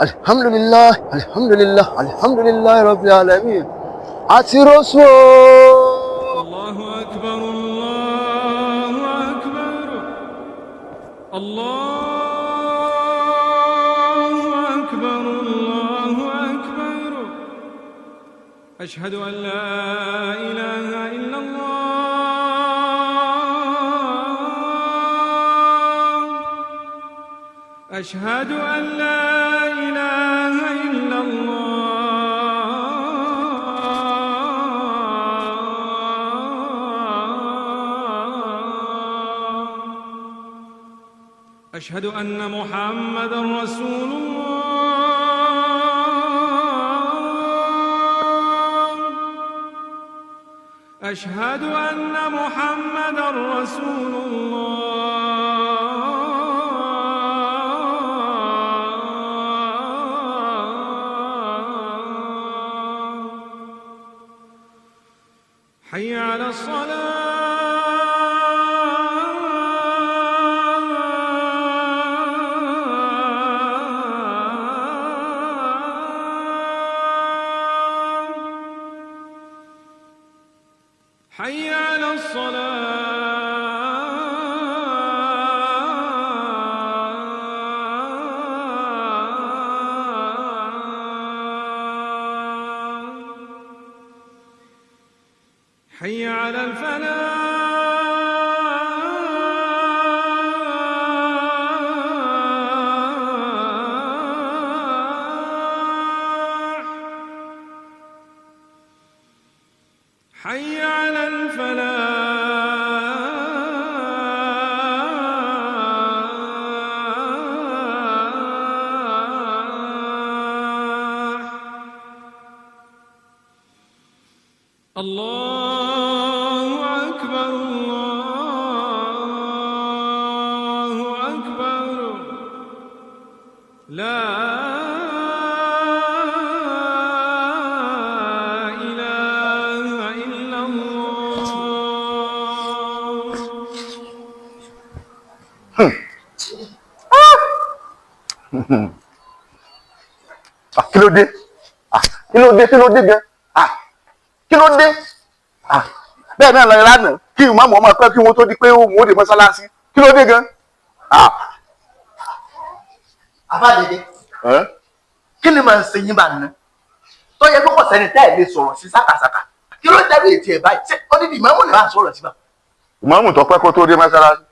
alhamdulillah, alhamdulillah, alhamdulillah rabbil alamin. Àti rọ́ṣù. Allahu akbar, Allahu akbar, Allahu akbar, Allahu akbar. Ashhadu an la ilaha illallah. أشهد أن لا إله إلا الله. أشهد أن محمدًا رسول الله. أشهد أن محمدًا رسول الله. حي على الصلاة. حي على الصلاة. حي على الفلاح. حي على الفلاح. الله أكبر، الله أكبر. لا إله إلا الله. Kí ló dé? Kí ló dé? Kí ló dé gan? Kí ló dé? Bẹ́ẹ̀ náà lọ́yìn lánàá kí ìmáàmù ọmọ pẹ́ kí wọ́n tó di pé òun ó dé mọ́sálásí. Kí ló dé gan? Abádédé, kí ni màá ń ṣe yín bá nínú? Tó yẹ kó kọ̀ sẹ́ni tẹ́ ẹ̀ lè sọ̀rọ̀ sí sákàsákà. Kí ló dẹ́rù ètí ẹ̀ báyìí? Ṣé ó ní bí ìmáàmù lè máa sọ̀rọ̀ sí bá? Ìmáàmù tó pẹ́ kó tó dé mọ́sálásí.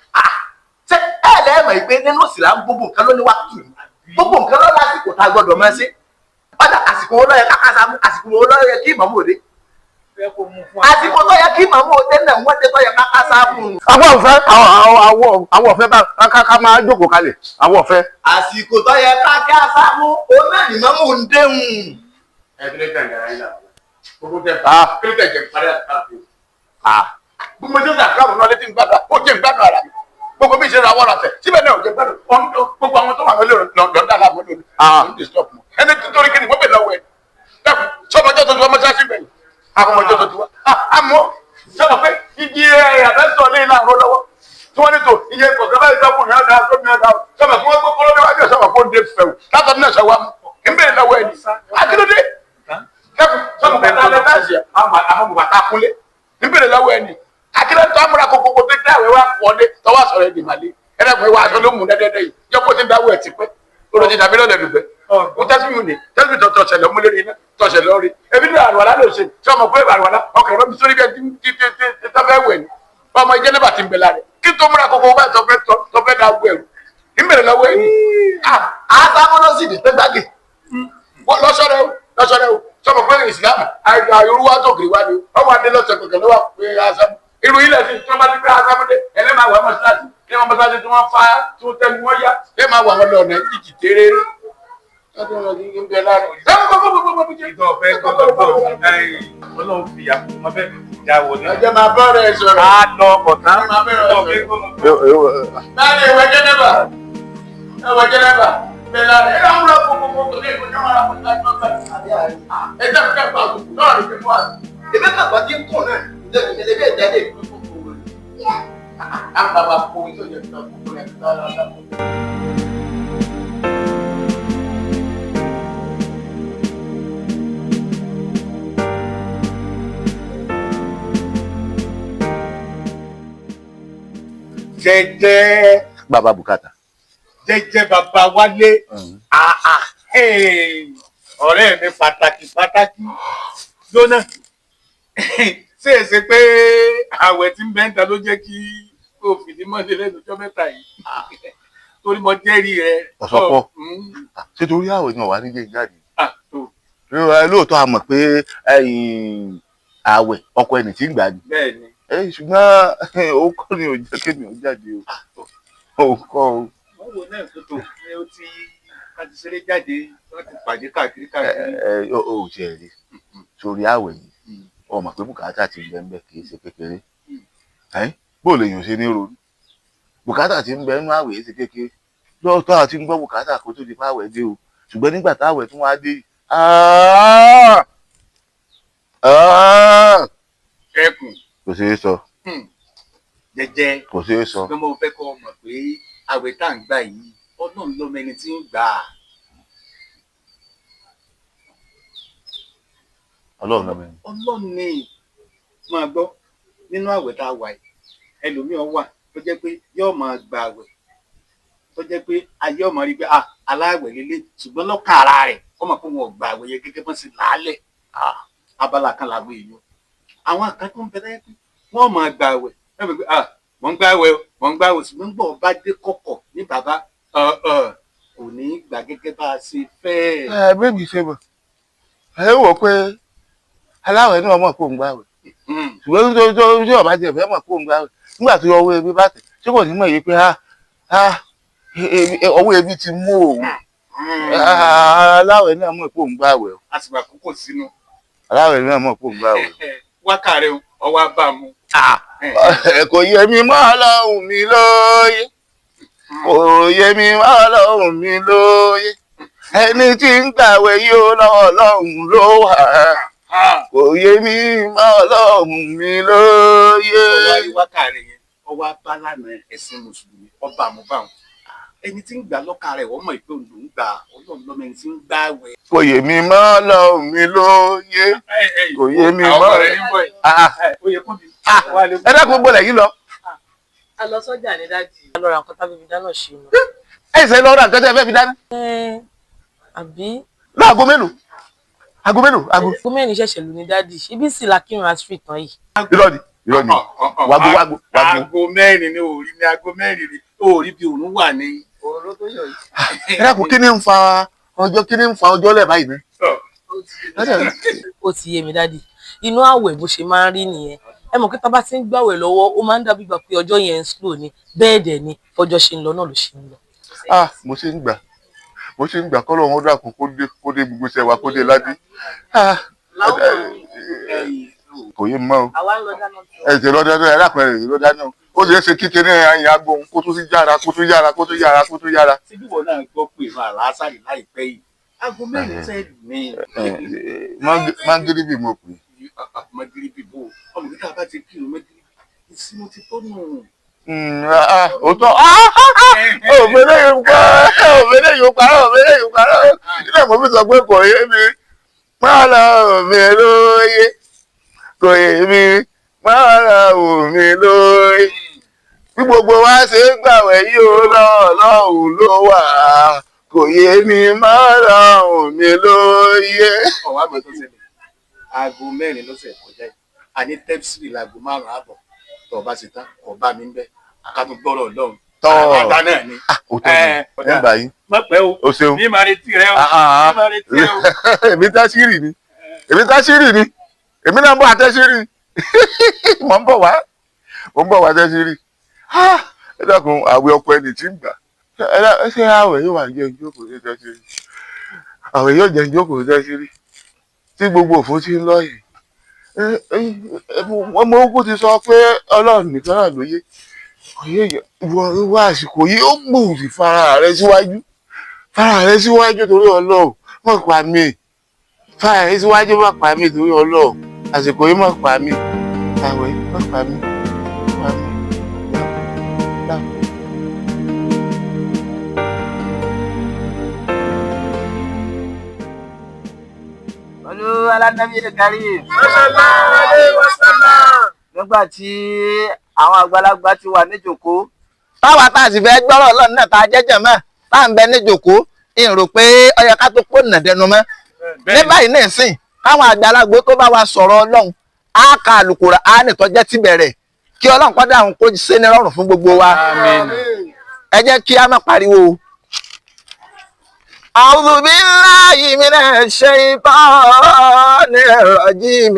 Ṣé ẹ lẹ́ẹ̀mọ̀ ìpè nínú ìsìlá gbogbo nǹkan ló ní wákàtí? Gbogbo nǹkan ló lásìkò tá a gbọ́dọ̀ máa ṣe. Padà àsìkò wo ló yẹ kákásá mú? Àsìkò wo ló yẹ kí ìmáàmù òde? Àsìkò tó yẹ kí ìmáàmù òde náà wọ́n dé tó yẹ kákásá mú. Àwọn ọ̀fẹ́ bá ká máa jókòó kalẹ̀. Àwọn ọ̀fẹ́. Àsìkò tó yẹ kákásá mú, òun náà ni ìmáàmù ń déhùn. Ẹgbẹ́ tẹ̀lé ara yìí la. Gbogbo tẹ̀ kí ló tẹ̀ jẹ́ parí àtàkùn. Gbogbo tí ó dà káwọn náà létí ń gbàdúrà, ó jẹ́ ń gbàdúrà ara mi. Gbogbo bí ìṣe ra wọ́n rafẹ̀, síbẹ̀ náà ò jẹ́ gbàdúrà. Gbogbo àwọn tó wà lórí lọ́dọ̀ àlàmọ́ lónìí. Àwọn ti stop mu. Ẹni nítorí kí ni wọ́n bẹ̀ lọ́wọ́ ẹ̀. Dẹ́kun, sọ́mọjọ́ tó ti wá mọ́ṣáláṣí gbẹ̀yìn. Àmọ́jọ́ tó ti wá. Àmọ́ sọ́mọ pé igi àbẹ́sọ̀ lé láàárọ̀ lọ́wọ́. Tí wọ́n ní tó iye kọ̀ọ̀kan báyìí sọ́kùn ní ọ̀dà tó ní ọ̀dà. Sọ́mọ kí wọ́n gbọ́ lọ́wọ́ sọ́mọ kó ń dé fẹ̀wù. Látọ̀ náà ṣe wá mú. Ìbéèrè lọ́wọ́ ẹ̀ ní. Akílódé. Dẹ́kun, sọ́mọ bàtà alẹ́ náà ṣe àwọn bàtà kúnlé. Ìbéèrè lọ́wọ́ ẹ̀ ní. Akílódé tó amúra kókó tó dáwẹ̀ wá pọ̀lé tọ́wọ́ sọ̀rọ̀ ẹ̀ dì màlẹ́. Ẹ̀rẹ́gbẹ̀ẹ́ wa aṣọ ló mú dẹ́dẹ́dẹ́ yìí. Yọ́pọ̀ ti dáwọ́ ẹ̀ ti pẹ́. Olùdí dàbí lọ́lẹ̀ dùgbẹ́. Ó tẹ́sí mi ní tẹ́sí mi tọ̀ṣẹ̀lẹ̀ múlẹ̀ ní tọ̀ṣẹ̀lẹ̀ lórí. Ebi ní àrùwàlá ló ṣe tí ọmọ pé àrùwàlá ọkọ̀ ọ̀rọ̀ mi sórí bí ẹ ti tọ́fẹ́ wẹ̀ ni. Ọmọ ìjẹ́ nígbà tí ń bẹ lára. Kí tó múra kókó bá tọ́fẹ́ dá gbọ́ ẹ̀rù. Ìbẹ̀rẹ̀ lọ́wọ́ ẹ̀ ni. Àtàkùnrin sì dé pé gbàgé. Lọ́sọ̀rẹ́ o. Sọmọ pé ìsìlámù àìrúwá tó kiri wá ni. Ọmọ adé lọ́sẹ̀ kọ̀kẹ́ ló wà pé asámú. Irú ilẹ̀ sí tí wọ́n bá ti pé asámú dé ẹlẹ́màá wà mọ́sálásí. Ní wọn mọ́sálásí tí wọ́n fa tí wọ́n tẹ́lu wọ́n yá. Ẹ máa wà wọn lọ ọ̀nà jìjì tẹ́rẹ́. Ọlọ́run fi àkókò bẹ́ẹ̀ ìdáwọ̀ ní. Ẹjẹ́ máa bọ́ rẹ̀ sọ̀rọ̀. A lọ ọ̀tá. Máa bẹ̀rẹ̀ sọ̀rọ̀. Láàrin ìwé jẹ́nẹ́bà. Ẹwà jẹ́nẹ́bà. Bẹ́ẹ̀ láàrin ẹ̀rọ ń rọ kókókó tó ní ìkọjá máa fún ìdájọ́ ọ̀gbẹ́. Ẹjẹ́ fi kẹ́kọ̀ọ́ àgùkù náà rí fún wa. Èmi kàgbà tí ń kùn náà, lẹ́bi ìdẹ́lẹ̀ ìlú tó kù wẹ̀. Àwọn bàbá kò ní ìjọba kókó rẹ̀ tó dára dára. jẹ́jẹ́ bàbá bùkátà. jẹ́jẹ́ bàbá wálé ọ̀rẹ́ mi pàtàkì lónà ṣe é ṣe pé àwẹ̀ tí ń bẹ́ ń ta ló jẹ́ kí o fìdí mọ́lẹ̀ lẹ́nu ọjọ́ mẹ́ta yìí torí mo jẹ́rìí rẹ. ọ̀sọ́pọ̀ ṣé torí àwẹ̀ ni ọ̀wá nílé jáde. lóòótọ́ a mọ̀ pé àwẹ̀ ọkọ ẹni tí ń gbà ní. bẹ́ẹ̀ni. ṣùgbọ́n ó kọ́ ni ò jẹ́ kémi ò jáde o. ó kọ́ o. wọ́n wo náà tó tó ní ó ti láti ṣeré jáde wọ́n ti pàdé káàkiri. ó tiẹ̀ rí sórí àwẹ̀ yìí ọmọ pé bùkátà ti ń bẹ ń bẹ kì í ṣe kékeré. bó lè yàn ṣe ní ronú bùkátà ti ń bẹ nínú àwẹ̀ ṣe kékeré lóòótọ́ àti ń gbọ́ bùkátà kó tó di fáwẹ̀ dé o ṣùgbọ́n nígbà táwẹ̀ tún wá dé ẹkùn kò ṣeé sọ. jẹ́jẹ́ kò ṣeé sọ. ṣùgbọ́n mo fẹ́ kọ́ ọ mọ̀ pé àwẹ̀ tá à ń gbà yìí ọlọ́run ló mẹni tí ń gbà á. ọlọ́run ló mẹni. ọlọ́run ni máa gbọ́ nínú àwẹ̀ tá a wà yìí ẹlòmíràn wà tó jẹ́ pé yóò máa gba àwẹ̀ tó jẹ́ pé ayé ọmọ rí pé aláàwẹ̀ lélẹ̀ ṣùgbọ́n lọ́kàn ara rẹ̀ ọmọ pé wọn ò gba àwẹ̀ yẹn gẹ́gẹ́ bọ́n sì làálẹ̀ abala kan làwọn èèyàn àwọn àkàtúntò ń bẹ láyé pé wọ́n máa gba àwẹ̀ ẹ mọ̀ pé wọ́n ń gba àwẹ̀ wọ́n ń gba àwẹ̀ ṣùgbọ́n gbọ́ bá dé kọ̀kọ̀ ní bàbá kò ní í gbà gẹ́gẹ́ bá a ṣe fẹ́. bẹ́ẹ̀ mi ṣe mọ̀ ẹ wò pé aláwẹ̀ náà mọ̀ kó ń gbà àwẹ̀ ṣùgbọ́n tó ọba jẹ fẹ́ mọ̀ kó ń gbà àwẹ̀ nígbà tó ọwọ́ ebi bá tẹ̀ ṣé kò ní mọ̀ yìí pé ọwọ́ ebi ti mú òun aláwẹ̀ náà mọ̀ kó ń gbà àwẹ̀. àsìgbà kókò sínú. aláwẹ̀ náà mọ̀ kó ń gbà àwẹ̀. wákàrẹ ọwọ́ bá mu. kò yẹ mi mọ́ ọlọ́run mi lóye kò yẹ mi mọ́ ọlọ́run mi lóye ẹni tí ń gbàwẹ̀ yóò lọ́wọ́ ọlọ́run ló wà kò yẹ mi mọ́ ọlọ́run mi lóye. ọwọ́ wákàrẹ yẹn ọwọ́ abálànà ẹ̀sìn mùsùlùmí ọba àmúbáwọn ẹni tí ń gbà lọ́kàn rẹ̀ wọ́n mọ̀ pé òun ló ń gbà ọlọ́run lọ́mọ ẹni tí ń gbà wẹ̀. kò yé mi mọ́ ọlọ́run mi lóye kò yé mi mọ́ ẹ dákun gbọ́dọ̀ yìí lọ. a lọ sọ́jà ní dájì. a lọ ra nǹkan tábìlì dáná ṣe nù. ẹ ṣe lọ ra nǹkan tẹ́ fẹ́ fi dáná. àbí. láago mélòó aago mélòó aago. aago mẹ́rin ṣẹ̀ṣẹ̀ lù ní dájì ibi sì la kírun street tán yìí. irọ́ ni wàgò. aago mẹ́rin ni òòrí ni aago mẹ́rin ni òòrí bí òun wà ní òòró tó yọ yìí. ẹ dákun kí ni ń fa ọjọ́ lẹ̀ báyìí náà. ó ti yé mi dádì inú àwẹ̀ bó ṣe máa ń rí nìyẹn ẹ mọ̀ kí tá bá ti ń gbàwẹ̀ lọ́wọ́ ó máa ń dàbí gbà pé ọjọ́ yẹn ń slow ni bẹ́ẹ̀ dẹ̀ ni ọjọ́ ṣe ń lọ náà ló ṣe ń lọ. mo ṣe ń gbà kọ́ lọ́wọ́ dàkún kó dé gbogbo iṣẹ́ wa kó dé ládé. kò yé mọ́ o ẹ ṣe lọ dáná ẹ lápẹẹrẹ lọ dáná ó lè ṣe kékeré ẹyìn agbóhun kó tó yára. síbí wọn náà gbọ́ pé ìmọ̀ àlàásàrì láìpẹ́ yìí aago mẹ́rin sẹ́ẹ̀lì ní. mangiribi mo pè. mangiribi bò ọmọ kíkà bá ti kírun mangiribi ìsinmi ti tó nù. òótọ́ òmìnira yóò parọ́ ilé ìmọ̀ mi sọ pé kò yé mi máa lọ mi lóye kò yé mi máa lọ mi lóye bí gbogbo wa ṣe ń gbàwẹ̀ yìí ó lọ́ọ̀lọ́hùn ló wà kò yé mi máa lọ mi lóye. ọ̀wá àgbẹ̀ tó ṣẹlẹ̀ aago mẹ́rin lọ́sẹ̀ kọjá yìí àní tẹ́písìrì láago 5:30 tó o bá ṣe tán kò bá mi ń bẹ́ ká tó gbọ́rọ̀ ọlọ́run. àgbàdá náà ni. òótọ́ ni ẹ gbà yín. má pẹ́ o ṣeun ní máa retí rẹ o ní máa retí rẹ o. èmi táṣírì ni èmi náà ń bọ̀ àtẹ́ṣírì mo ń bọ̀ wá tẹ́ṣírì. ẹ dákun àwẹ̀ ọkọ ẹni tí ń gbà ṣé àwẹ̀ yóò wà jẹ́ ìjókòó ní tẹ́ṣírì àwẹ̀ yóò jẹ́ ìjókòó ní tẹ́ṣírì tí gbogbo òfin ti ń lọ yìí. ọmọ ogun ti sọ pé ọlọ́run nìkan náà ló yé ìwọ àsìkò yìí ó gbòòrì fara rẹ síwájú torí ọlọ́run má pa mí fara rẹ síwájú má pa mí torí ọlọ́run àsìkò yìí má pa mí àwẹ̀ má pa mí. alánàbí kárí. sallallahu alaihi wasallam. nígbà tí àwọn àgbàlagbà ti wà níjòkó táwa tá a sì fẹ́ gbọ́rọ̀ Ọlọ́run náà tá a jẹ́jẹ̀ mọ́ tá à ń bẹ ní jòkó ìrò pé ó yẹ ká tó pò nàdẹnu mọ́ ní báyìí ní ìsìn káwọn àgbàlagbó tó bá wa sọ̀rọ̀ Ọlọ́run á ka Al-Qur'ani tó jẹ́ tìbẹ̀rẹ̀ kí Ọlọ́run kọ́ dáhùn kó ṣe ní rọrùn fún gbogbo wa ẹ jẹ́ kí a má pariwo. A'udhu billahi minash shaitanir rajim.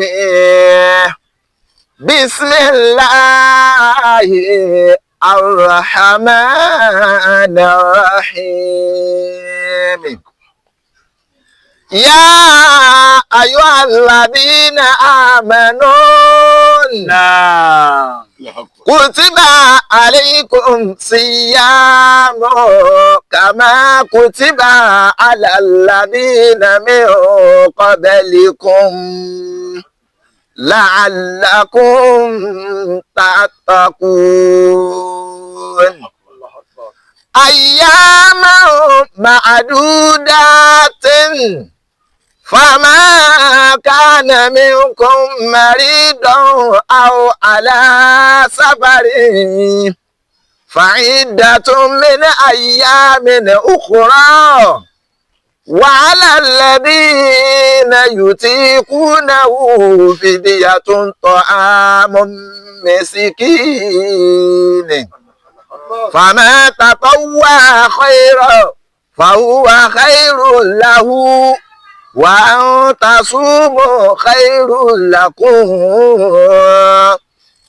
Bismillahir rahmanir rahim. Ya ayyuhalladhina amanu. Kutiba alaykum siyamu kama kutiba ala alladhina min qablikum la'allakum tattaqun. Ayyaman ma'dudatin فما كان منكم مريضا أو على سفر فعدة من أيام أخرى وعلى الذين يطيقونه فدية طعام مسكين فما تطوع خيرا فهو خير له وأن تصوموا خير لكم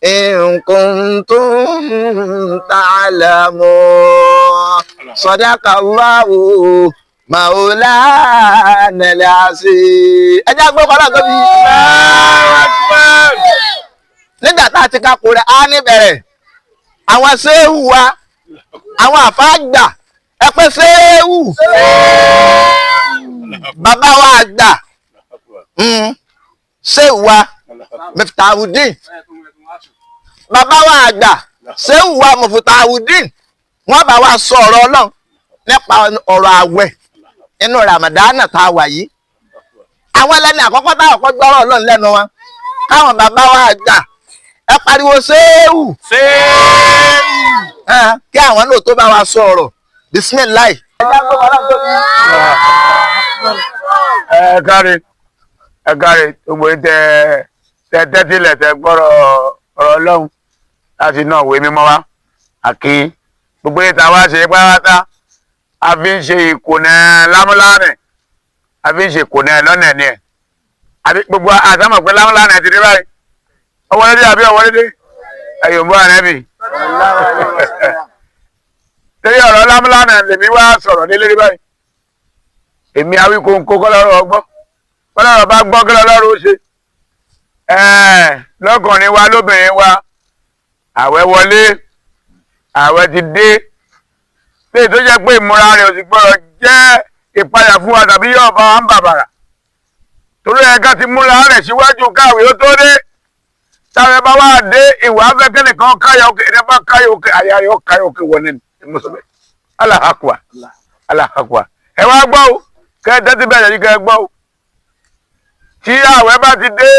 إن كنتم تعلمون صدق الله مولانا العظيم ẹ jẹ́ gbọ́ kọ́lá tóbi. nígbà tá a ti ka Kùránì bẹ̀rẹ̀ àwọn ṣéhù wa àwọn àfáàgbà ẹ pé ṣéhù bàbá wa àgbà ṣéhù wa Miftahudeen bàbá wa àgbà ṣéhù wa Miftahudeen wọ́n bá wa sọ ọ̀rọ̀ Ọlọ́run nípa ọ̀rọ̀ àwẹ̀ inú Ramadana tá a wà yìí àwọn ẹlẹ́ni àkọ́kọ́ táwọn kọ́ gbọ́rọ̀ Ọlọ́run lẹ́nu wọn káwọn bàbá wa àgbà ẹ pariwo ṣéhù kí àwọn náà tó bá wa sọ ọ̀rọ̀ bisimilayi. ẹ káre gbogbo tẹ́tílẹ̀ tẹ gbọ́rọ̀ ọ̀rọ̀ Ọlọ́run láti náà wé mímọ́ wá àkí gbogbo ìta wá ṣe pátá a fi ń ṣe ìkùnà lámúlánẹ̀ a fi ń ṣe ìkùnà lọ́nà ẹ̀ ní ẹ̀ àti gbogbo àtàmọ̀ pé lámúlánẹ̀ ti dé báyìí ọwọ́lédé àbí ọwọ́lédé ẹ̀yọ̀mbó ànẹ́bì torí ọ̀rọ̀ lámúlánẹ̀ lèmi wá sọ̀rọ̀ délé rí báyìí èmi Awíkóńkó kọ́lọ́rọ̀ ọgbọ́n kọ́lọ́rọ̀ bá gbọ́ kọ́lọ́rọ̀ ó ṣe lọ́kùnrin wa lóbìnrin wa àwẹ̀ wọlé àwẹ̀ ti dé pé tó jẹ́ pé ìmúra rẹ̀ ò sì gbọ́dọ̀ jẹ́ ìpayà fún wa tàbí yóò bá wa ń bàbàrà torí ẹ̀ka ti múra rẹ̀ síwájú káwé ó tó dé táwọn ẹbá wá dé ìwà afẹ́kẹ́ nìkan káyọ̀ òkè ẹ̀dá bá káyọ̀ òkè àyà yóò káyọ̀ òkè wọ̀ nínú ìmọ̀sọ̀bẹ̀ Allahu Akbar Allahu Akbar ẹ wá gbọ́ o kẹ́ ẹ tẹ́tí bẹ̀rẹ̀ yìí kẹ́ ẹ gbọ́ o tí àwẹ̀ bá ti dé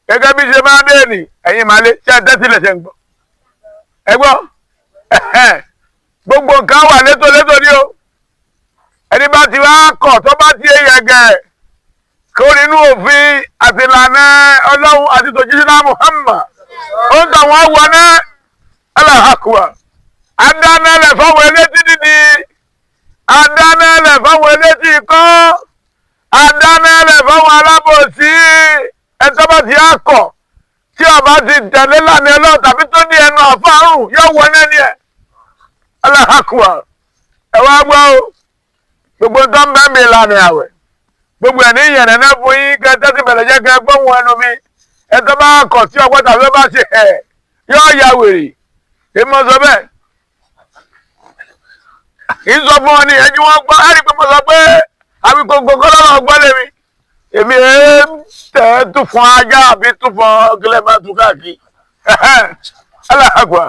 gẹ́gẹ́ bí ṣe máa dé nì ẹ̀yin máa lé tí ẹ tẹ́tí lẹ̀ ṣe ń gbọ́ ẹ gbọ́ gbogbo nǹkan wà létòlétò ní o ẹni bá ti wá kọ̀ tó bá ti yẹ gẹ̀ kó nínú òfin àti ìlànà Ọlọ́run àti tòjíṣẹ́ Muhammad ó ń tàn wọ́n wọ ní Allahu Akbar adánẹ́lẹ̀ fáwọn elétí dídì adánẹ́lẹ̀ fáwọn elétí ikọ́ adánẹ́lẹ̀ fáwọn alábòsí ẹ̀tọ́ bá ti akọ̀ tí ọba ti tẹ̀lé lànà Ọlọ́run tàbí tó ní ẹnu àfáàrùn yóò wọ ní ẹ̀ Allahu Akbar ẹ wá gbọ́ o gbogbo tó ń bẹ́ mi ìlànà àwẹ̀ gbogbo ẹ̀ ní ìyẹ̀nẹ̀ náà fún yín kẹ́ tẹ́sí bẹ̀rẹ̀ jẹ́ kẹ́ gbóhùn ẹnu mi ẹ̀tọ́ bá kọ̀ tí ọgbọ́n tàbí bá ṣe ẹ̀ yóò ya wèrè èmi mọ̀ sọ bẹ́ẹ̀ kì í sọ fún wọn ní ẹjú wọn gbọ́ á rí pé mo sọ pé Awíkóńkó kọ́ lọ́wọ́ gbọ́ lèmi èmi tẹ̀ tún fún ajá àbí tún fún kílẹ̀ bá tún káàkiri Allahu Akbar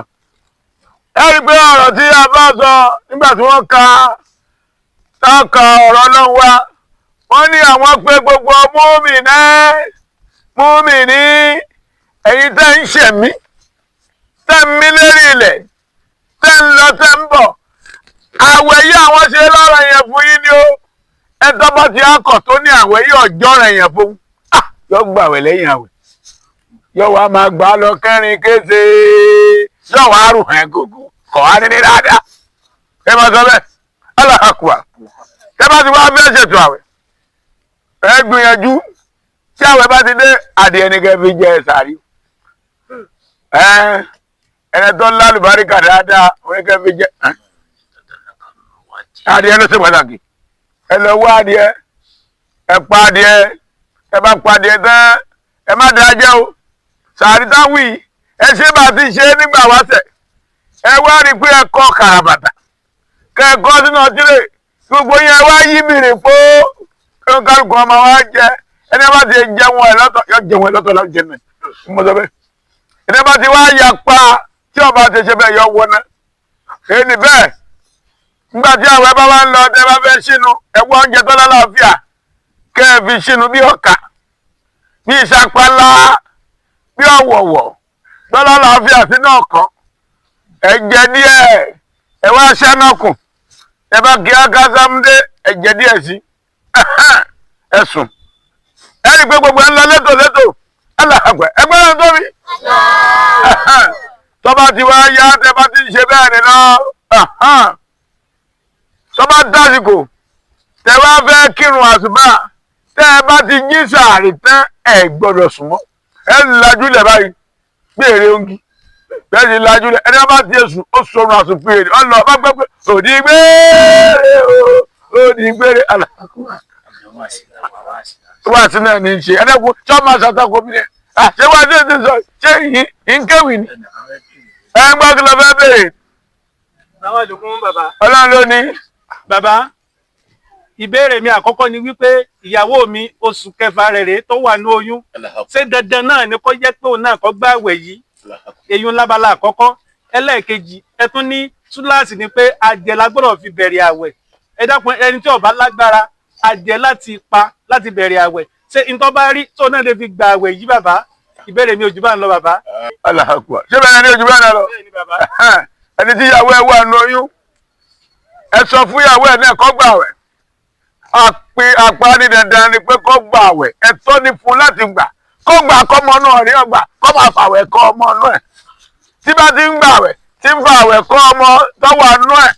ẹ rí pé ọ̀rọ̀ tí a bá sọ nígbà tí wọ́n ka ọ̀rọ̀ náà wá wọ́n ní àwọn pé gbogbo mùmínì ẹ̀yin tẹ́ ń ṣẹ̀mí tẹ́ ń mí lérí ilẹ̀ tẹ́ ń lọ tẹ́ ń bọ̀ àwẹ̀ yìí àwọn ṣe lọ́rọ̀ yẹn fún yín ni ó ẹ tọ́bọ̀ tí a kọ̀ tó ní àwẹ̀ yìí ọjọ́ rẹ̀ yẹn fún yọ gbàwẹ̀ lẹ́yìn àwẹ̀ yọ wá máa gbà lọ kẹrin kése yọ wá rùn ẹ̀ gógó kọ̀ wá ní dáadáa ẹ máa sọ bẹ́ẹ̀ aláàkùà ẹ bá ti wá fẹ́ ṣètò àwẹ̀ ẹ gbìyànjú tí àwẹ̀ bá ti dé adìẹ ní kẹ́ fi jẹ sàárì ẹni tó ń lálùbáríkà dáadáa oníkẹ́ fi jẹ adìẹ ló ṣe pàtàkì ẹ lọ wá adìẹ ẹ pa adìẹ ẹ bá pa adìẹ tán ẹ má dáa jẹ o sàárì táwọn yìí ẹ ṣe bá ti ṣe nígbà wáṣẹ ẹ wá rí i pé ẹ kọ kàràbàtà kẹ ẹ kọ sínú ọtílẹ gbogbo yẹn wá yí mìrì pé kálukú ọmọ wa jẹ ẹni bá ti jẹun ẹ lọ́tọ̀ yọ jẹun ẹ lọ́tọ̀ láti jẹun ẹ mo sọ bẹ́ẹ̀ ẹni bá ti wá yà pa tí ọba ti ṣe bẹ́ẹ̀ yọ wọná ẹni bẹ́ẹ̀ nígbà tí àwọn ẹ bá wá ń lọ ọdẹ bá fẹ́ sínú ẹ wọ oúnjẹ tó lálàáfíà kẹ ẹ fi sínú bí ọkà bí ìsapalá bí ọ̀wọ̀wọ̀ tó lálàáfíà sínú ọkàn ẹ jẹ díẹ̀ ẹ wá ṣẹnọkùn ẹ bá kí akásámúdé ẹ jẹ díẹ̀ sí ẹ sùn ẹ rí i pé gbogbo ẹ ń lọ létòlétò aláàgbẹ ẹgbẹ́ náà tóbi tọ́ba ti wá yá tẹ bá ti ń ṣe bẹ́ẹ̀ ni lọ tọ́ba dásìkò tẹ wá fẹ́ kírun àsùbá tẹ ẹ bá ti jí sàárì tán ẹ gbọ́dọ̀ sùn mọ́ ẹ lajúlẹ̀ báyìí gbére oúnjẹ bẹ́ẹ̀ ni lajúlẹ̀ ẹni bá ti sùn ó sọrun àsùnpèrè ọlọ bá gbẹ pé òdì gbére òdì gbére aláàgbẹ wá sí náà ní í ṣe ẹnẹ́kùn tí wọ́n máa ṣàtàkùn mi ní ṣé wá sí ti sọ ṣé yìí ń kéwì ni ẹ ń gbọ́ kí lọ fẹ́ bèrè. Assalamu alaikum bàbá. Ọlọ́run ló ní. Bàbá ìbéèrè mi àkọ́kọ́ ni wípé ìyàwó mi oṣù kẹfà rẹ̀ rèé tó wà ní oyún ṣé dandan náà ni kó jẹ́ pé òun náà kó gbààwẹ̀ yìí èyí ń lábala àkọ́kọ́ ẹlẹ́ẹ̀kejì ẹ tún ní túláàsì ni pé adìẹ la gbọ́dọ̀ fi bẹ̀rẹ̀ àwẹ̀ ẹ dákun ẹni tí ó bá lágbára adìẹ láti pa láti bẹ̀rẹ̀ àwẹ̀ ṣé ntọ́ bá rí tó náà lè fi gba àwẹ̀ yìí bàbá ìbéèrè mi ò jù bá ń lọ bàbá. Allahu Akbar ṣé bẹ́ẹ̀ ni ojú bá ń lọ ẹni tí ìyàwó ẹ wà ní oyún ẹ sọ fún ìyàwó ẹ náà kó gba àwẹ̀ àpá ní dandan ni pé kó gba àwẹ̀ ẹ tọ́ ni fún láti gbà kó gbà kọ́mọ náà rí ọgbà kó máa fàwẹ̀ kọ́ ọmọ náà ẹ̀ tí bá ti ń gbà àwẹ̀ tí ń fa àwẹ̀ kọ́ ọmọ tọ́wọ́ àánú ẹ̀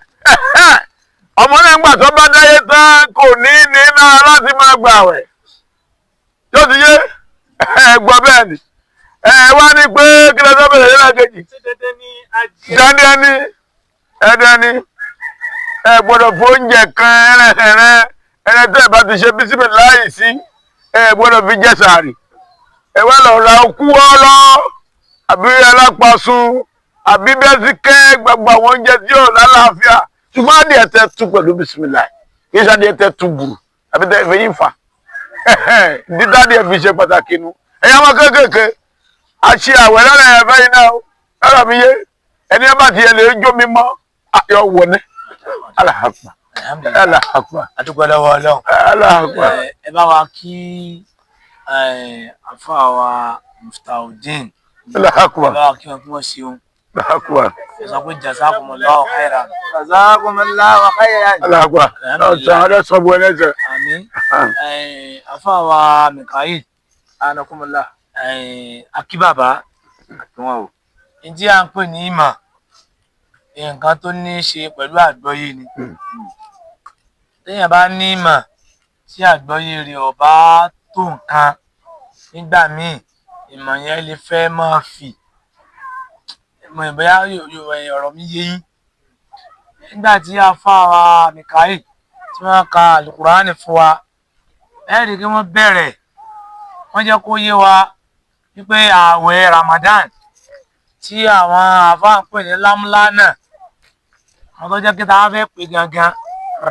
ọmọ náà gbà tó bá dáyé tán kò ní ní náà láti máa gbà àwẹ̀ tó ti yé gbọ́ bẹ́ẹ̀ ni wá ní pé kí ló tó bẹ̀rẹ̀ yẹn kejì dandan ni ẹ gbọ́dọ̀ fún oúnjẹ kan ẹrẹ tẹ́ ẹ bá ti ṣe bísímì láì sí ẹ gbọ́dọ̀ fi jẹ sàárì ẹ wá lọ ra okú ọlọ àbí alápasùn àbí bẹ́síkẹ́ gbogbo àwọn oúnjẹ tí yóò lálàáfíà ṣùgbọ́n adìẹ tẹ́ tú pẹ̀lú bísímì láì kì í ṣe adìẹ tẹ́ tú gbùrù àbí tẹ́ fẹ́ yín fà dídá adìẹ fi ṣe pàtàkì nu ẹ̀yà wọn kéékèèké àṣì àwẹ̀ lára ẹ̀ fẹ́ yín náà lára mi yé ẹni ẹ bá ti yẹ lè jó mi mọ́ ayọ̀ wọ̀ ní alahakpa alahakpa adúgbò lọ́wọ́ Ọlọ́run alahakpa ẹ bá wa kí àfáà wa Muftaudeen alahakpa ẹ bá wa kí wọn kí wọn ṣeun alahakpa ẹ sọ pé jazakumullahu khairan Jazakumullahu khairan. alahakpa ọ̀sán ọ̀dọ́ sọ́bù ẹlẹ́sẹ̀. àmín àfáà wa Mikael Anakumullah. akíbàbá Àtúnwá o. ìdí à ń pè ní ìmọ̀ nǹkan tó ní í ṣe pẹ̀lú àgbọ́yé ni téèyàn bá ní ìmọ̀ tí àgbọ́yé rẹ̀ ò bá tó nǹkan nígbà míì ìmọ̀ yẹn lè fẹ́ máa fì ìmọ̀ ìbáyá ọ̀rọ̀ mi yé yín nígbà tí àfáà wa Mikael tí wọ́n ka Al-Qur'ani fún wa ẹ rí i kí wọ́n bẹ̀rẹ̀ wọ́n jẹ́ kó yé wa wípé ààwẹ̀ Ramadan tí àwọn àfáà ń pè ní lámúlánà àwọn tó jẹ́ kí táwọn fẹ́ pè gangan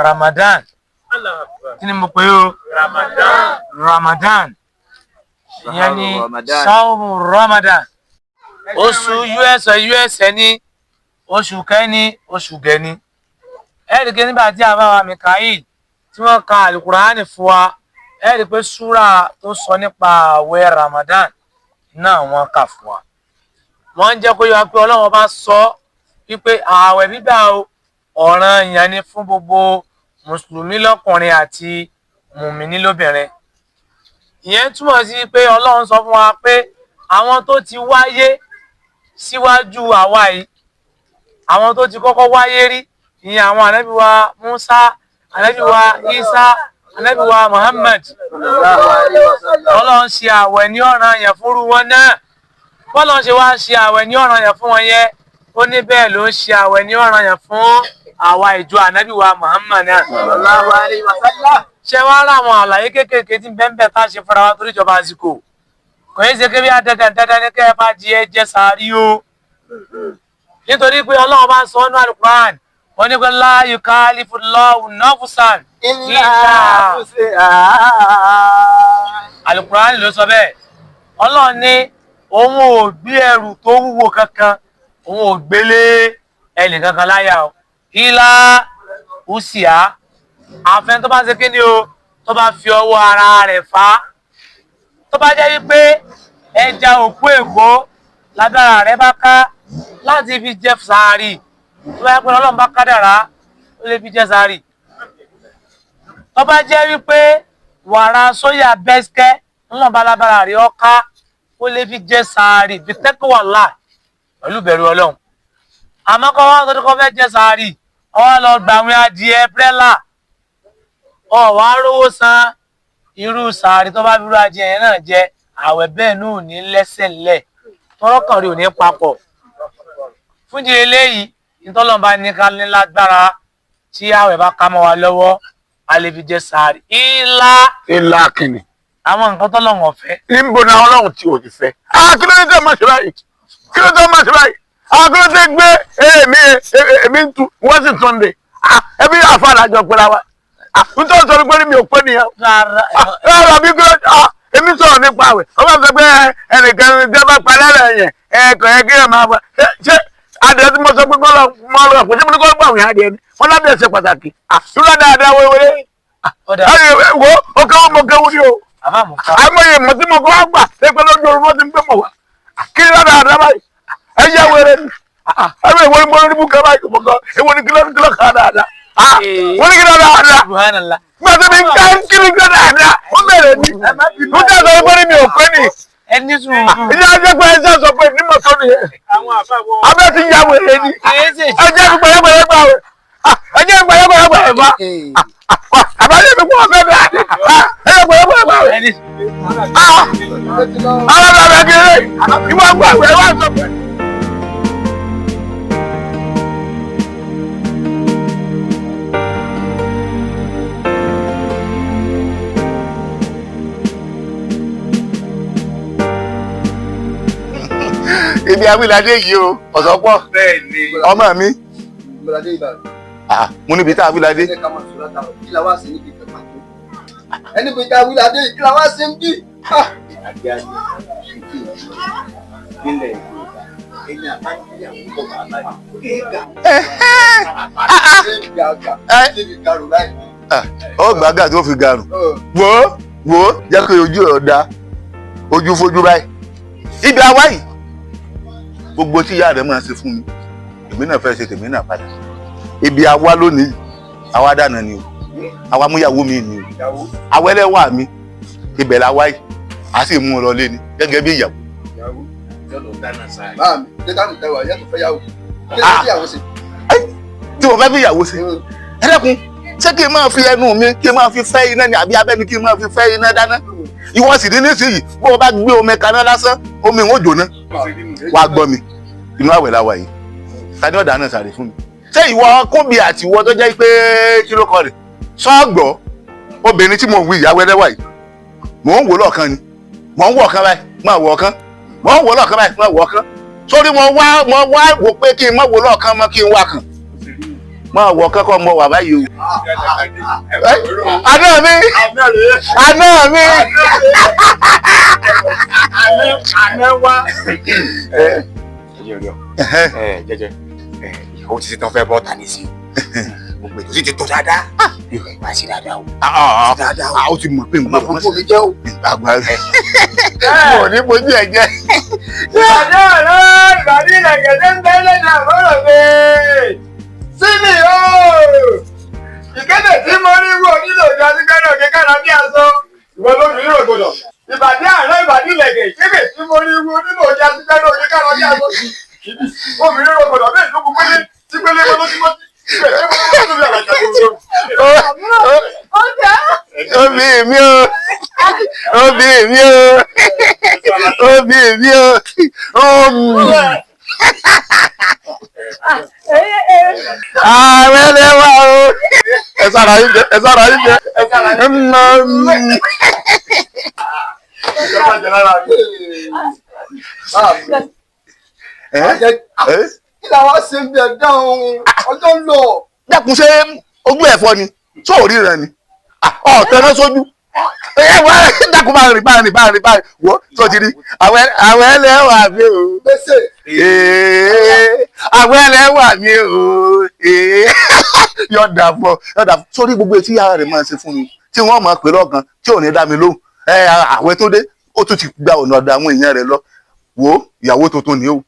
Ramadan kí ni mo pè ó Ramadan ìyẹn ni sáwùmù Ramadan oṣù us ní oṣù kẹ́ni oṣù gẹ̀ni ẹ̀ẹ́dẹ̀gẹ́ nígbà tí àfáà wa Mikael tí wọ́n ka Al-Qur'ani fún wa ẹ rí i pé súrà tó sọ nípa àwẹ̀ Ramadan náà wọ́n kà fún wa wọ́n ń jẹ́ kó yọ pé Ọlọ́run bá sọ wípé ààwẹ̀ gbígbà ọ̀ranyàn ni fún gbogbo mùsùlùmí lọ́kùnrin àti mùmíní lóbìnrin. Ìyẹn túmọ̀ sí pé Ọlọ́run sọ fún wa pé àwọn tó ti wáyé síwájú àwa yìí, àwọn tó ti kọ́kọ́ wáyé rí, ìyẹn àwọn ànábì wa Musa, ànábì wa Isa, ànábì wa Muhammad, Ọlọ́run ṣe àwẹ̀ ní ọ̀ranyàn fúnrú wọn náà. Bọ́lọ́run ṣe wá ṣe àwẹ̀ ní ọ̀ranyàn fún wọn yẹn, ó ní bẹ́ẹ̀ ló ń ṣe àwẹ̀ ní ọ̀ranyàn fún àwa ìjọ ànábì wa Muhammad náà. Ṣé wàá rà àwọn àlàyé kéékèèké tí bẹ́ẹ̀ tá a ṣe fúnra wa torí ìjọba àsìkò? Kò yẹ ṣe kébí dandan ní kẹ́ ẹ bá di ẹ jẹ sàárì o. Nítorí pé Ọlọ́run bá ń sọ ọ́nà Al-Qur'an, wọ́n ní pé la yukallifullahu nafsan illa Al-Qur'an ló sọ bẹ́ẹ̀. Ọlọ́run ní òun ò gbé ẹrù tó wúwo kankan, òun ò gbélé ẹnì kankan láyà o. Illa usiha, àfẹn tó bá ṣe kí ni o, tó bá fi ọwọ́ ara rẹ̀ fà á. Tó bá jẹ́ wípé ẹja òkú èkó lágbára rẹ̀ bá ká láti fi jẹ sàárì, tó bá yẹ pé Ọlọ́run bá kádàrá ó lè fi jẹ sàárì. Tó bá jẹ́ wípé wàrà sóyà bẹ́sikẹ́ Ọlọ́run bá lágbára rẹ̀ ọ̀ká ó lè fi jẹ sàárì bí taqwallah pẹ̀lú bẹ̀rù Ọlọ́run. Àmọ́ kọ́ wá tó kọ́ fẹ́ jẹ sàárì, ọwọ́ lọ gbàwìn adìẹ pírẹ́là, ọ̀wá rówó san irú sàárì tó bá bírú adìẹ yẹn náà jẹ, àwẹ̀ bẹ́ẹ̀ náà ò ní lẹ́sẹ̀ ńlẹ̀, tọ́rọ́kàn rí ò ní papọ̀. Fúnjì eléyìí, ìtọ́lọ́run bá ní ká ní lágbára tí àwẹ̀ bá ká mọ́ wa lọ́wọ́, a lè fi jẹ sàárì. Ìlà kìnnì. Àwọn nǹkan tọ́lọ́run ọ̀fẹ́. Níbo ni Ọlọ́run tí ò ti fẹ́? Kí ló dé tẹ́ máa ṣe báyìí? Kí ló dé máa ṣe báyìí? Kí ló dé gbé èmi ń tu wọ́n sì tún dé? Ẹbí àfàlà jọ pé ra wa. Nítorí sọ̀rọ̀ pé mi ò pé nìyẹn. Rárá bí kí èmi sọ̀rọ̀ nípa àwẹ̀. Wọ́n bá sọ pé ẹnìkan jẹ́ bá palẹ́ rẹ̀ yẹn, ẹ̀kọ́ yẹn kí ẹ̀ máa bọ̀. Ṣé adìẹ tí mo sọ pé kọ́ lọ kò sí mo ní kọ́ gbà wọ́n adìẹ ni? Wọ́n lábẹ́ ẹ̀sẹ̀ pàtàkì. Dúró dáadáa wéwéré. Wo o kéwọ́ mo kéwú ni o. Àmọye mọ̀ tí mo kọ́ wá gbà ṣé pé lójú orúkọ ti ń gbé mọ̀ wá. Kí ni dáadáa báyìí? Ẹ yẹ wéré ni. Ẹ̀rọ ìwọ ni mo ní bú kẹ́ báyìí mo kọ́. Èwo ni kílọ̀ ká dáadáa? Wọ́n ní kílọ̀ dáadáa. Gbàtọ́ mi ká ń kiri kílọ̀ dáadáa. Ó bẹ̀rẹ̀ ni. Mo jẹ́ sọ pé mi ò pé ni. Ẹni sùn. Ìyá ajẹ́ pé ẹjẹ́ sọ pé nímọ̀ tó nìyẹn. Abẹ́ ti ya wèrè ni. Ẹjẹ́ fi gbẹ̀yẹ́gbẹ̀yẹ́ gbà wẹ̀. Ẹjẹ́ fi gbẹ̀yẹ́gbẹ̀yẹ́ gbà wẹ̀ bá. Àbájẹ́ mi kú ọ̀fẹ́ bẹ́ẹ̀ ni. Ẹjẹ́ gbẹ̀yẹ́gbẹ̀yẹ́ gbà wẹ̀. Àwọn bàbá kéré ìwọ gbà wẹ̀ wá sọ pé. Ibi awilade yìí o, ọ̀sọ́pọ̀. Bẹ́ẹ̀ni. Ọmọ mi. Ìgbàlódé Ìbàdàn. Mo níbi tá awilade. Ẹ ká máa sọ látàwọn kí la wá sí níbi ìfẹ́ pàtó. Ẹni pé tá awilade kí la wá sí ń bí. Àgbẹ̀ ayé ìfẹ́ ìpínlẹ̀ Yorùbá. Ẹni àbájáde kò máa láyé. Kéèkà. Ṣé ìgbàgà? Ṣé ìgbàrú láì? Ó gbàgà tó fi garùn. Wo jẹ́ kí ojú ọ̀dà ojú fojú báyìí. Ibi àwa yìí gbogbo tí ìyá rẹ̀ máa ṣe fún mi èmi náà fẹ́ ṣe tèmi náà padà. Ibi àwa lónìí àwa dáná ni o, àwa múyàwó mi ni o, àwa ẹlẹ́wà mi ibẹ̀ la wáyé a sì mú un lọlé ni gẹ́gẹ́ bí ìyàwó. Máa mi jẹ́ ká mi tẹ́wà yẹ́ tó fẹ́ yàwó. Kí ló fi ìyàwó ṣe? Tí mo fẹ́ fi ìyàwó ṣe ẹ dẹ́kun ṣé kí n máa fi ẹnu mi kí n máa fi fẹ́ iná ni àbí abẹ́ni kí n máa fi fẹ́ iná dáná? Ìwọ sì ní nísìnyí bó o bá gbé omi kaná lásán omi ń jóná. Wá gbọ́ mi inú àwẹ̀ la wà yìí tani ọ̀dà náà sàrè fún mi. Ṣé ìwọ kóbi àti ìwọ tó jẹ́ pé kí ló kọ rẹ̀ sọ́ọ̀gbọ́ obìnrin tí mo wí ìyàwó ẹlẹ́wà yìí mò ń wò lọ́ọ̀kan ni mò ń wọ̀ ọ̀kan báyìí máa wọ̀ ọ̀kan mò ń wò lọ́ọ̀kan báyìí máa wọ̀ ọ̀kan sórí mo wá wò pé kí n má wò lọ́ọ̀kan mọ́ kí n wá kàn máa wọ̀ ọ̀kan kọ́ mọ wà báyìí o. Àná mi àná wá. Jẹjẹ ìyàwó ti ṣetán fẹ́ bọ́ ta ní sí gbogbo pẹ̀lú sí ti tó dáadáa. ìwà ìwà sí dáadáa o. dáadáa o. ó ti mọ̀ pé máa fojú omi jẹ́ o. àgbà rẹ̀ mo ní mojú ẹ̀ jẹ́. ìbàdí ọ̀rọ̀ ìbàdí ìlẹ̀kẹ̀dẹ̀ ń bẹ́ lẹ́nu àmọ́ràn mi. síbi o ìkéde tí mo rí wò nílò ìjọ sí kẹ́nà kékeré bí aṣọ ìwọ ló fi rírò gbọdọ̀. ìbàdí àárọ̀ ìbàdí ìlẹ̀kẹ̀ ìkéde tí mo rí wò nílò ìjọ sí kẹ́nà kékeré bí aṣọ obìnrin rírò gbọdọ̀ bẹ́ẹ̀ ló kú pélé tí pélé ló ti mọ́ Obi mi o, obi mi o, obi mi o, ààrẹ lẹ́wà o. Ẹ sára yín jẹ, ẹ sára yín jẹ. Kí làwọn ṣe ń bẹ̀ dáhùn ọjọ́ ń lọ. Dákun ṣe ojú ẹ̀fọ́ ni, tó ò rí rẹ ni. Ọ̀tẹ̀ náà sójú. Dákun máa rìn báyìí. Wọ́ tó ti rí. Àwọn ẹlẹ́wà mi o. Àwọn ẹlẹ́wà mi o. Yọ̀dà fọ. Sórí gbogbo etí ara rẹ̀ máa ṣe fún mi. Tí wọ́n máa pè lọ́gàn tí ò ní dá mi lóhùn. Àwẹ̀ tó dé, ó tún ti gba ọ̀nà ọ̀dọ̀ àwọn èèyàn rẹ̀ lọ. Wo ìyàwó tuntun ni o.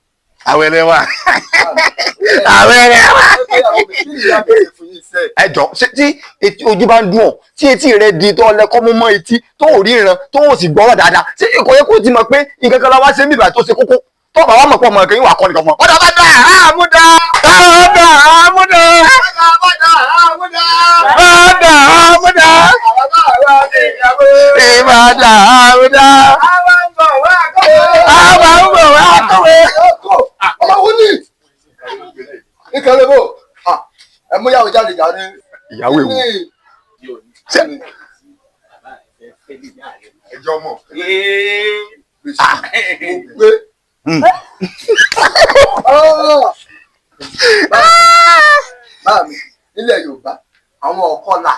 Àwọn ẹlẹ́wà. Àwọn ẹlẹ́wà. Ẹjọ́ tí ojú bá ń dùn ọ́ tí etí rẹ̀ di tó lẹ́kọ́ mú mọ́ etí tó ò ríran tó ò sì gbọ́rọ̀ dáadáa ṣé kò yẹ kó ti mọ̀ pé nǹkan kan la wá ṣe ń bìbà tó ṣe kókó tó bá wà mọ̀ pọ̀ mọ̀ kí wà kọ́ nìkan mọ̀. Ọ̀dà bá dà àmúdà. Ọ̀dà àmúdà. Ọ̀dà àmúdà. Ìbàdà àmúdà. Àwọn ń bọ̀ wá kọ̀wé. Ọmọ wo ni? Ìkàlẹ̀ bò. Ẹ mú ìyàwó jáde jáde. Ìyàwó èwo. Ẹjọ́ mọ̀. Báàmì nílẹ̀ Yorùbá àwọn ọ̀kọ́là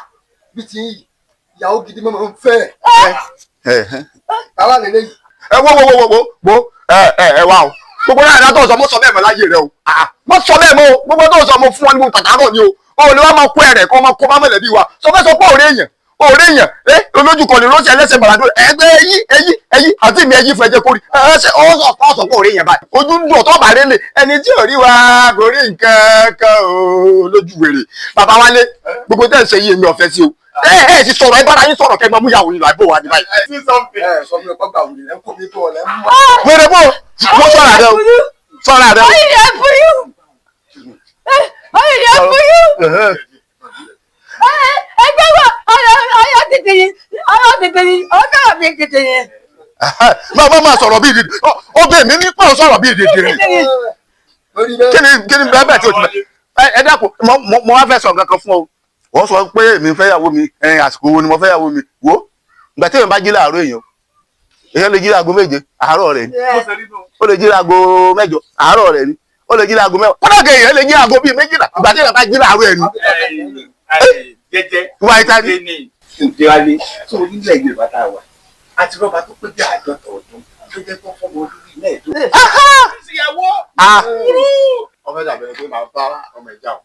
bí ti yìí ìyàwó gidi mọ́ ń fẹ́. Báwa nílé yìí. Wo ẹ wá o. Gbogbo náà ìdá tó sọ mo sọ bẹ́ẹ̀ mọ́ láyé rẹ o. Mo sọ bẹ́ẹ̀ mọ́ o. Gbogbo tó sọ mo fún ọ ní mo tàtà náà ni o. O ní wá máa kó ẹ̀rẹ̀ kọ́ máa kó bá mọ̀lẹ́bí wa. Sọ fẹ́ sọ pé òré èèyàn. Olójú kan ní lọ́sẹ̀ ẹlẹ́sẹ̀ bàràdó. Ẹgbẹ́ ẹyí àti mi ẹyí fún ẹjẹ kórì. Ẹsẹ̀ ó sọ pé òré èèyàn báyìí. Ojú ń dùn ọ̀tọ̀ bàrẹ́ lè. Ẹni tí ò rí wa kò rí nǹkan kan o lójú wèrè. Bàbá Wálé gbogbo tẹ́ ń ṣe yí èmi ọ̀fẹ́ sí o. Ẹ ti sọ̀rọ̀ ẹ bára yín sọ̀rọ̀ kẹ́ máa mú yàwó yín lọ àbí òwò àdìbáyìí. Sọ mi ọ̀pọ̀ gbà wùdí lẹ́kọ̀ọ́ mi bọ̀ lẹ́mú. Wèrè bò mo sọ̀rọ̀ àdé o. Sọ̀rọ̀ àdé o. Ẹgbẹ́ wa ọyọ tètè yìí ọjọ́ mi tètè yìí. Máa sọ̀rọ̀ bíi dìde ó bẹ̀ mí ní pọ̀ sọ̀rọ̀ bíi dìde rẹ̀. Kí ni bẹ́ẹ̀ tí o ti bẹ̀? Ẹ dákun mo wá fẹ́ sọ nǹkan kan fún ọ. Wọ́n sọ pé èmi fẹ́ yàwó mi àsìkò wo ni mo fẹ́ yàwó mi wò ìgbà tí èmi bá jí láàárọ̀ èèyàn lè jí láago 7 àárọ̀ rẹ̀ ni ó lè jí láago 8 àárọ̀ rẹ̀ ni ó lè jí láago 10 kódà kẹ́ èèyàn lè jí láago bíi 12 ìgbà tí èèyàn bá jí láàárọ̀ ẹ̀ ni. Jẹ́jẹ́ wá ìta ni. Ìdíwálé tó onílẹ̀ Yorùbá tá a wà àti rọ́bà tó pé bí 50 ọdún tó jẹ́ kó fọ́mọ olórí mẹ́ẹ̀ẹ́dógún. Ìyàwó. Ọmọ ìjà bẹ̀rẹ̀ pé màá bá ọmọ ìjà o.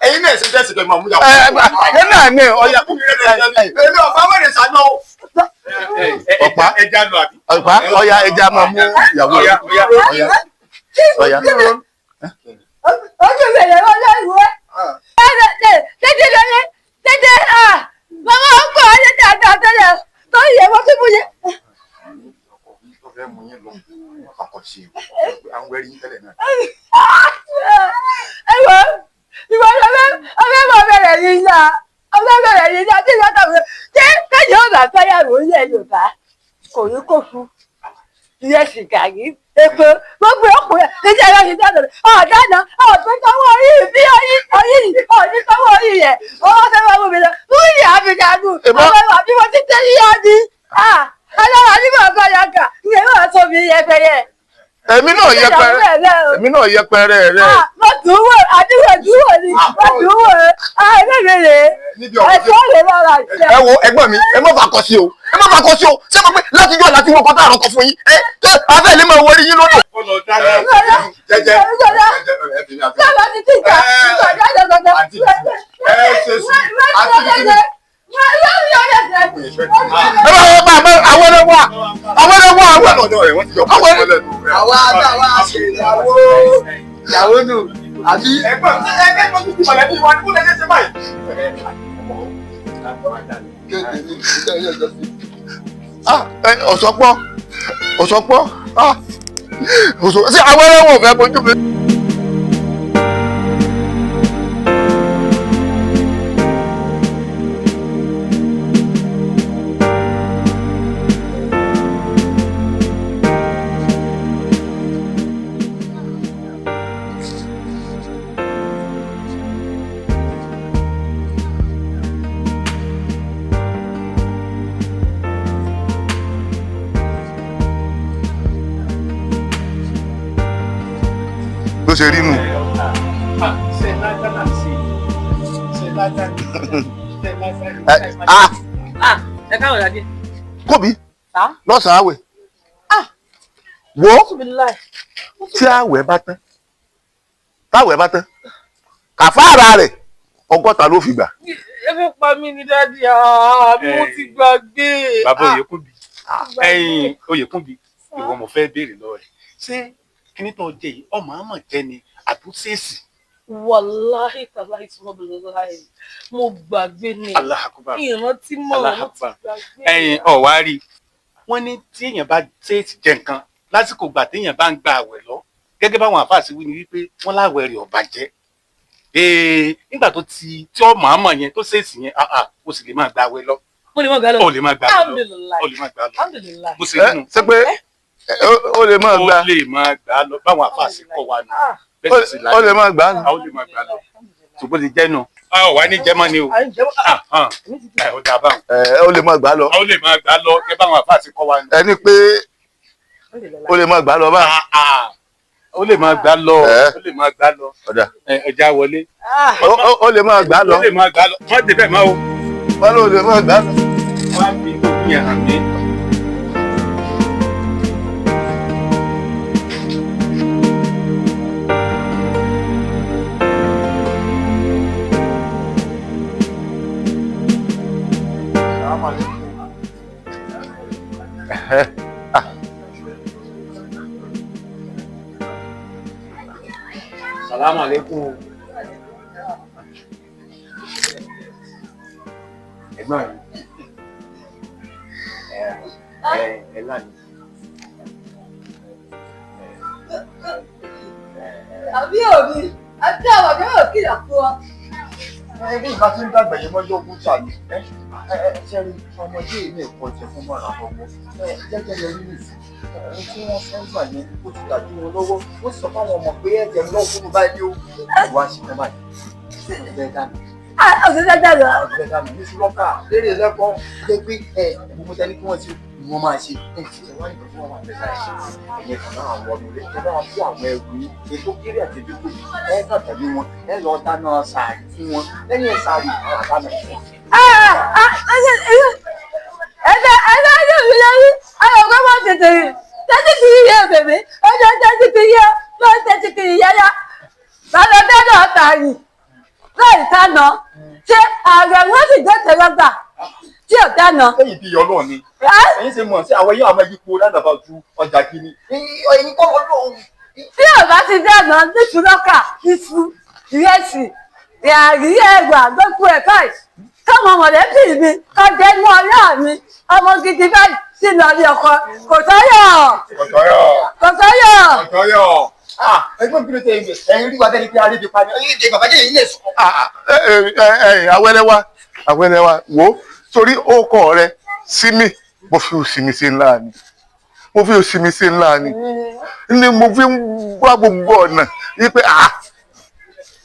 Ẹ̀yin náà ṣe tẹ́sí pé màá mú yàwó. Ẹ náà ní ọ̀yà. Èmi ọ̀pá wẹ̀rẹ̀ sànú o. Ọ̀pá ẹja lọ àbí. Ọ̀pá ọ̀yà ẹja máa mú ìyàwó rẹ̀. Ọ̀yà. Ojú mi lè wọ́n lọ́wọ́. Tètè màmá ń bọ̀ ọ́ létí àgbà tẹ́lẹ̀ tó yẹ wọ́n tó mú yẹ. Ẹ̀wọ̀ ìwọ ọbẹ̀ mọ̀ bẹ̀rẹ̀ yìí yá tí ìyá tàbí ṣé kẹ́yìn ọ̀gá fẹ́yàwó ilẹ̀ Yorùbá kò ní kó fún ìrẹsì gàrí epo gbogbo ọkùnrin níjà ẹ̀rọ ti dáná ọ̀dáná ọ̀tún sanwó orí bí ọ̀ní sanwó orí yẹn ọwọ́ sẹ́wọ́n mú mi lọ fún ìyá àbíkàdù ọmọ àbí mo ti tẹ́ yíyá ní alára ní bàbá yàgà ìyẹn náà tó mi yẹpẹrẹ. Èmi náà yẹpẹrẹ rẹ. Mo dùn wò àdúgbò dùwò ni mo dùn wò ẹ̀ẹ́dẹ̀gbẹ̀rẹ̀ ẹ̀ṣọ́ lè lọ́ra jẹ. Ẹ wo ẹ̀gbọ́n mi ẹ má fà kọ sí o ṣé mo pé láti jọ láti wọ́n kọ́ tá àrọ́kọ fún yín afẹ́ lè máa wọrí yín lọ́dọ̀. Jẹ́jẹ́ sábà ti ti jà ìgbàjáde gbọdọ. ẹ ṣe ṣe sí àti kíni. àwọn ẹlẹ́wà àwa ìyàwó nù àbí. ẹgbẹ́ tó ti mọ̀lẹ́bí wa ní kó lè ṣe báyìí. ọ̀sọ́pọ̀ sí àwọn ẹlẹ́wọ̀n fẹ́ bójú mi. bó ṣe rí nù. ẹ káwọn ìyá díẹ̀. kóbi lọ́sàn-án àwẹ̀ wo tí àwẹ̀ bá tán táwẹ̀ bá tán kàfàrà rẹ̀ 100 ló fi gbà. ẹ fẹ́ pa mí ní dádì mo ti gbàgbé. bàbá Oyèkúnbí ẹ̀yin Oyèkúnbí ìwọ mo fẹ́ béèrè lọ́wọ́ rẹ̀ ṣé kíní tó jẹ yìí ọmọ àmọ̀ jẹ ni àbúṣèṣì. wàláhì tàláhì tí wọ́n bẹ̀rẹ̀ láì mo gbàgbé ni ìrántí mọ̀ mo ti gbàgbé. ẹ̀yin ọ̀wárí wọ́n ní tí èèyàn bá ṣèèṣì jẹ nǹkan lásìkò gbà téèyàn bá ń gba àwẹ̀ lọ gẹ́gẹ́ báwọn àfáàsì wí ni wípé wọ́n láwẹ̀ rẹ̀ ò bàjẹ́. nígbà tó tí ọmọ àmọ̀ yẹn tó ṣèèṣì yẹn o sì lè máa gba àwẹ̀ lọ. mo lè máa gbà lọ. o lè máa gbà lọ. o lè máa gbà lọ. mo sì nínú. ṣé pé o lè máa gbà. o lè máa gbà lọ báwọn àfáàsì kọ́ wa nù. o lè máa gbà lọ. o lè máa gbà lọ. ṣùgbọ́n ti jẹ́ nù. wà ní jẹ́mọ́ ni o. ó dà báwọn. o lè máa gbà lọ. o lè máa gbà lọ kẹ́ báwọn àfáàsì kọ́ wa nù. ẹni pé o lè máa gbà lọ báyìí. o lè máa gbà lọ. o lè máa gbà lọ. ọjà wọlé. o lè máa gbà lọ. o lè máa gbà lọ. wọ́n ti bẹ̀ máa o. wọ́n ló lè máa gbà lọ. wọ́n á fi òkú yẹn hàn mí. Salamu alaikum. Ẹ̀gbọ́n ẹ láàyè. Àbí òbí, àti àwọn ọ̀dọ́ yóò kìlọ̀ fún ọ. Bí ìbá tí ń dàgbà yẹn mọ́jọ́ ogún tàbí ṣe rí ọmọdé ilé ẹ̀kọ́ jẹ fún mọ́ra ọmọ jẹ́jẹ́ lọ rí nìsí. Tí wọ́n fẹ́ gbà yẹn ó ti dàbí wọn lọ́wọ́. Ó sọ fáwọn ọmọ pé ẹ̀jẹ̀ lọ́wọ́ fún mi báyìí ó. Wá sí fún báyìí. Ọ̀sẹ̀ dànù. Ọ̀sẹ̀ dànù. Ọ̀sẹ̀ dànù ní Sùlọ́kà. Léèrè lẹ́kọ̀ọ́ jẹ́ pé gbogbo tẹ́lẹ̀ kí wọ́n ti wọ́n máa ṣe. Ṣé wọ́n ní kí wọ́n máa bẹ̀rẹ̀ ṣe? Ẹ̀yẹ kan náà àwọn ọmọ ilé ẹ bá wọn fún àwọn ẹrù yìí. Ètò kéré àti ètò tóbi. Ẹ kàn tẹ̀lé wọn. Ẹ lọ dáná sàárì fún wọn. Lẹ́yìn sàárì àwọn àdáná fún wọn. Ẹ̀jẹ̀ mi lórí ayọ̀kọ́ máa tètè rí. Tẹ́tí kiri yẹ bèbè. Ọjọ́ tẹ́tí kiri yẹ ló ń tẹ́tí kiri yáyá. Bàbá dáná tààyè. Láì sáná. Ṣé ààrẹ wọn sì jẹ́ tẹ̀lọ́gbà tí ò dáná? Lẹ́yìn bí ọlọ́run ni. Ẹ̀yin ṣe mọ̀ sí àwọn yóò máa yípo ládàbà ju ọjà kìíní. Ẹ̀yin kọ́ ọlọ́run. Tí ò bá ti dáná ní Sùlọ́kà, iṣu, ìrẹsì, ìyàrí ẹ̀gbà gbogbo ẹ̀ báyìí. Káwọn mọ̀lẹ́bí mi kọ́ jẹ́ inú ọlá mi. Ọmọ gidi báyìí sì lọ rí ọkọ. Kò sọ́yọ̀. Kò sọ́yọ̀. Ẹgbẹ́ bí ló tẹ ẹgbẹ́ ẹ̀yin rí wa tẹ́lẹ̀ pé arébi pa ni ẹ̀yin jẹ bàbá jẹ́ èyí lè sọ. Awẹ́lẹ́wà wo torí ọkọ rẹ sími mo fi òsìmí sí ńlá ni ni mo fi ń wá gbogbo ọ̀nà wípé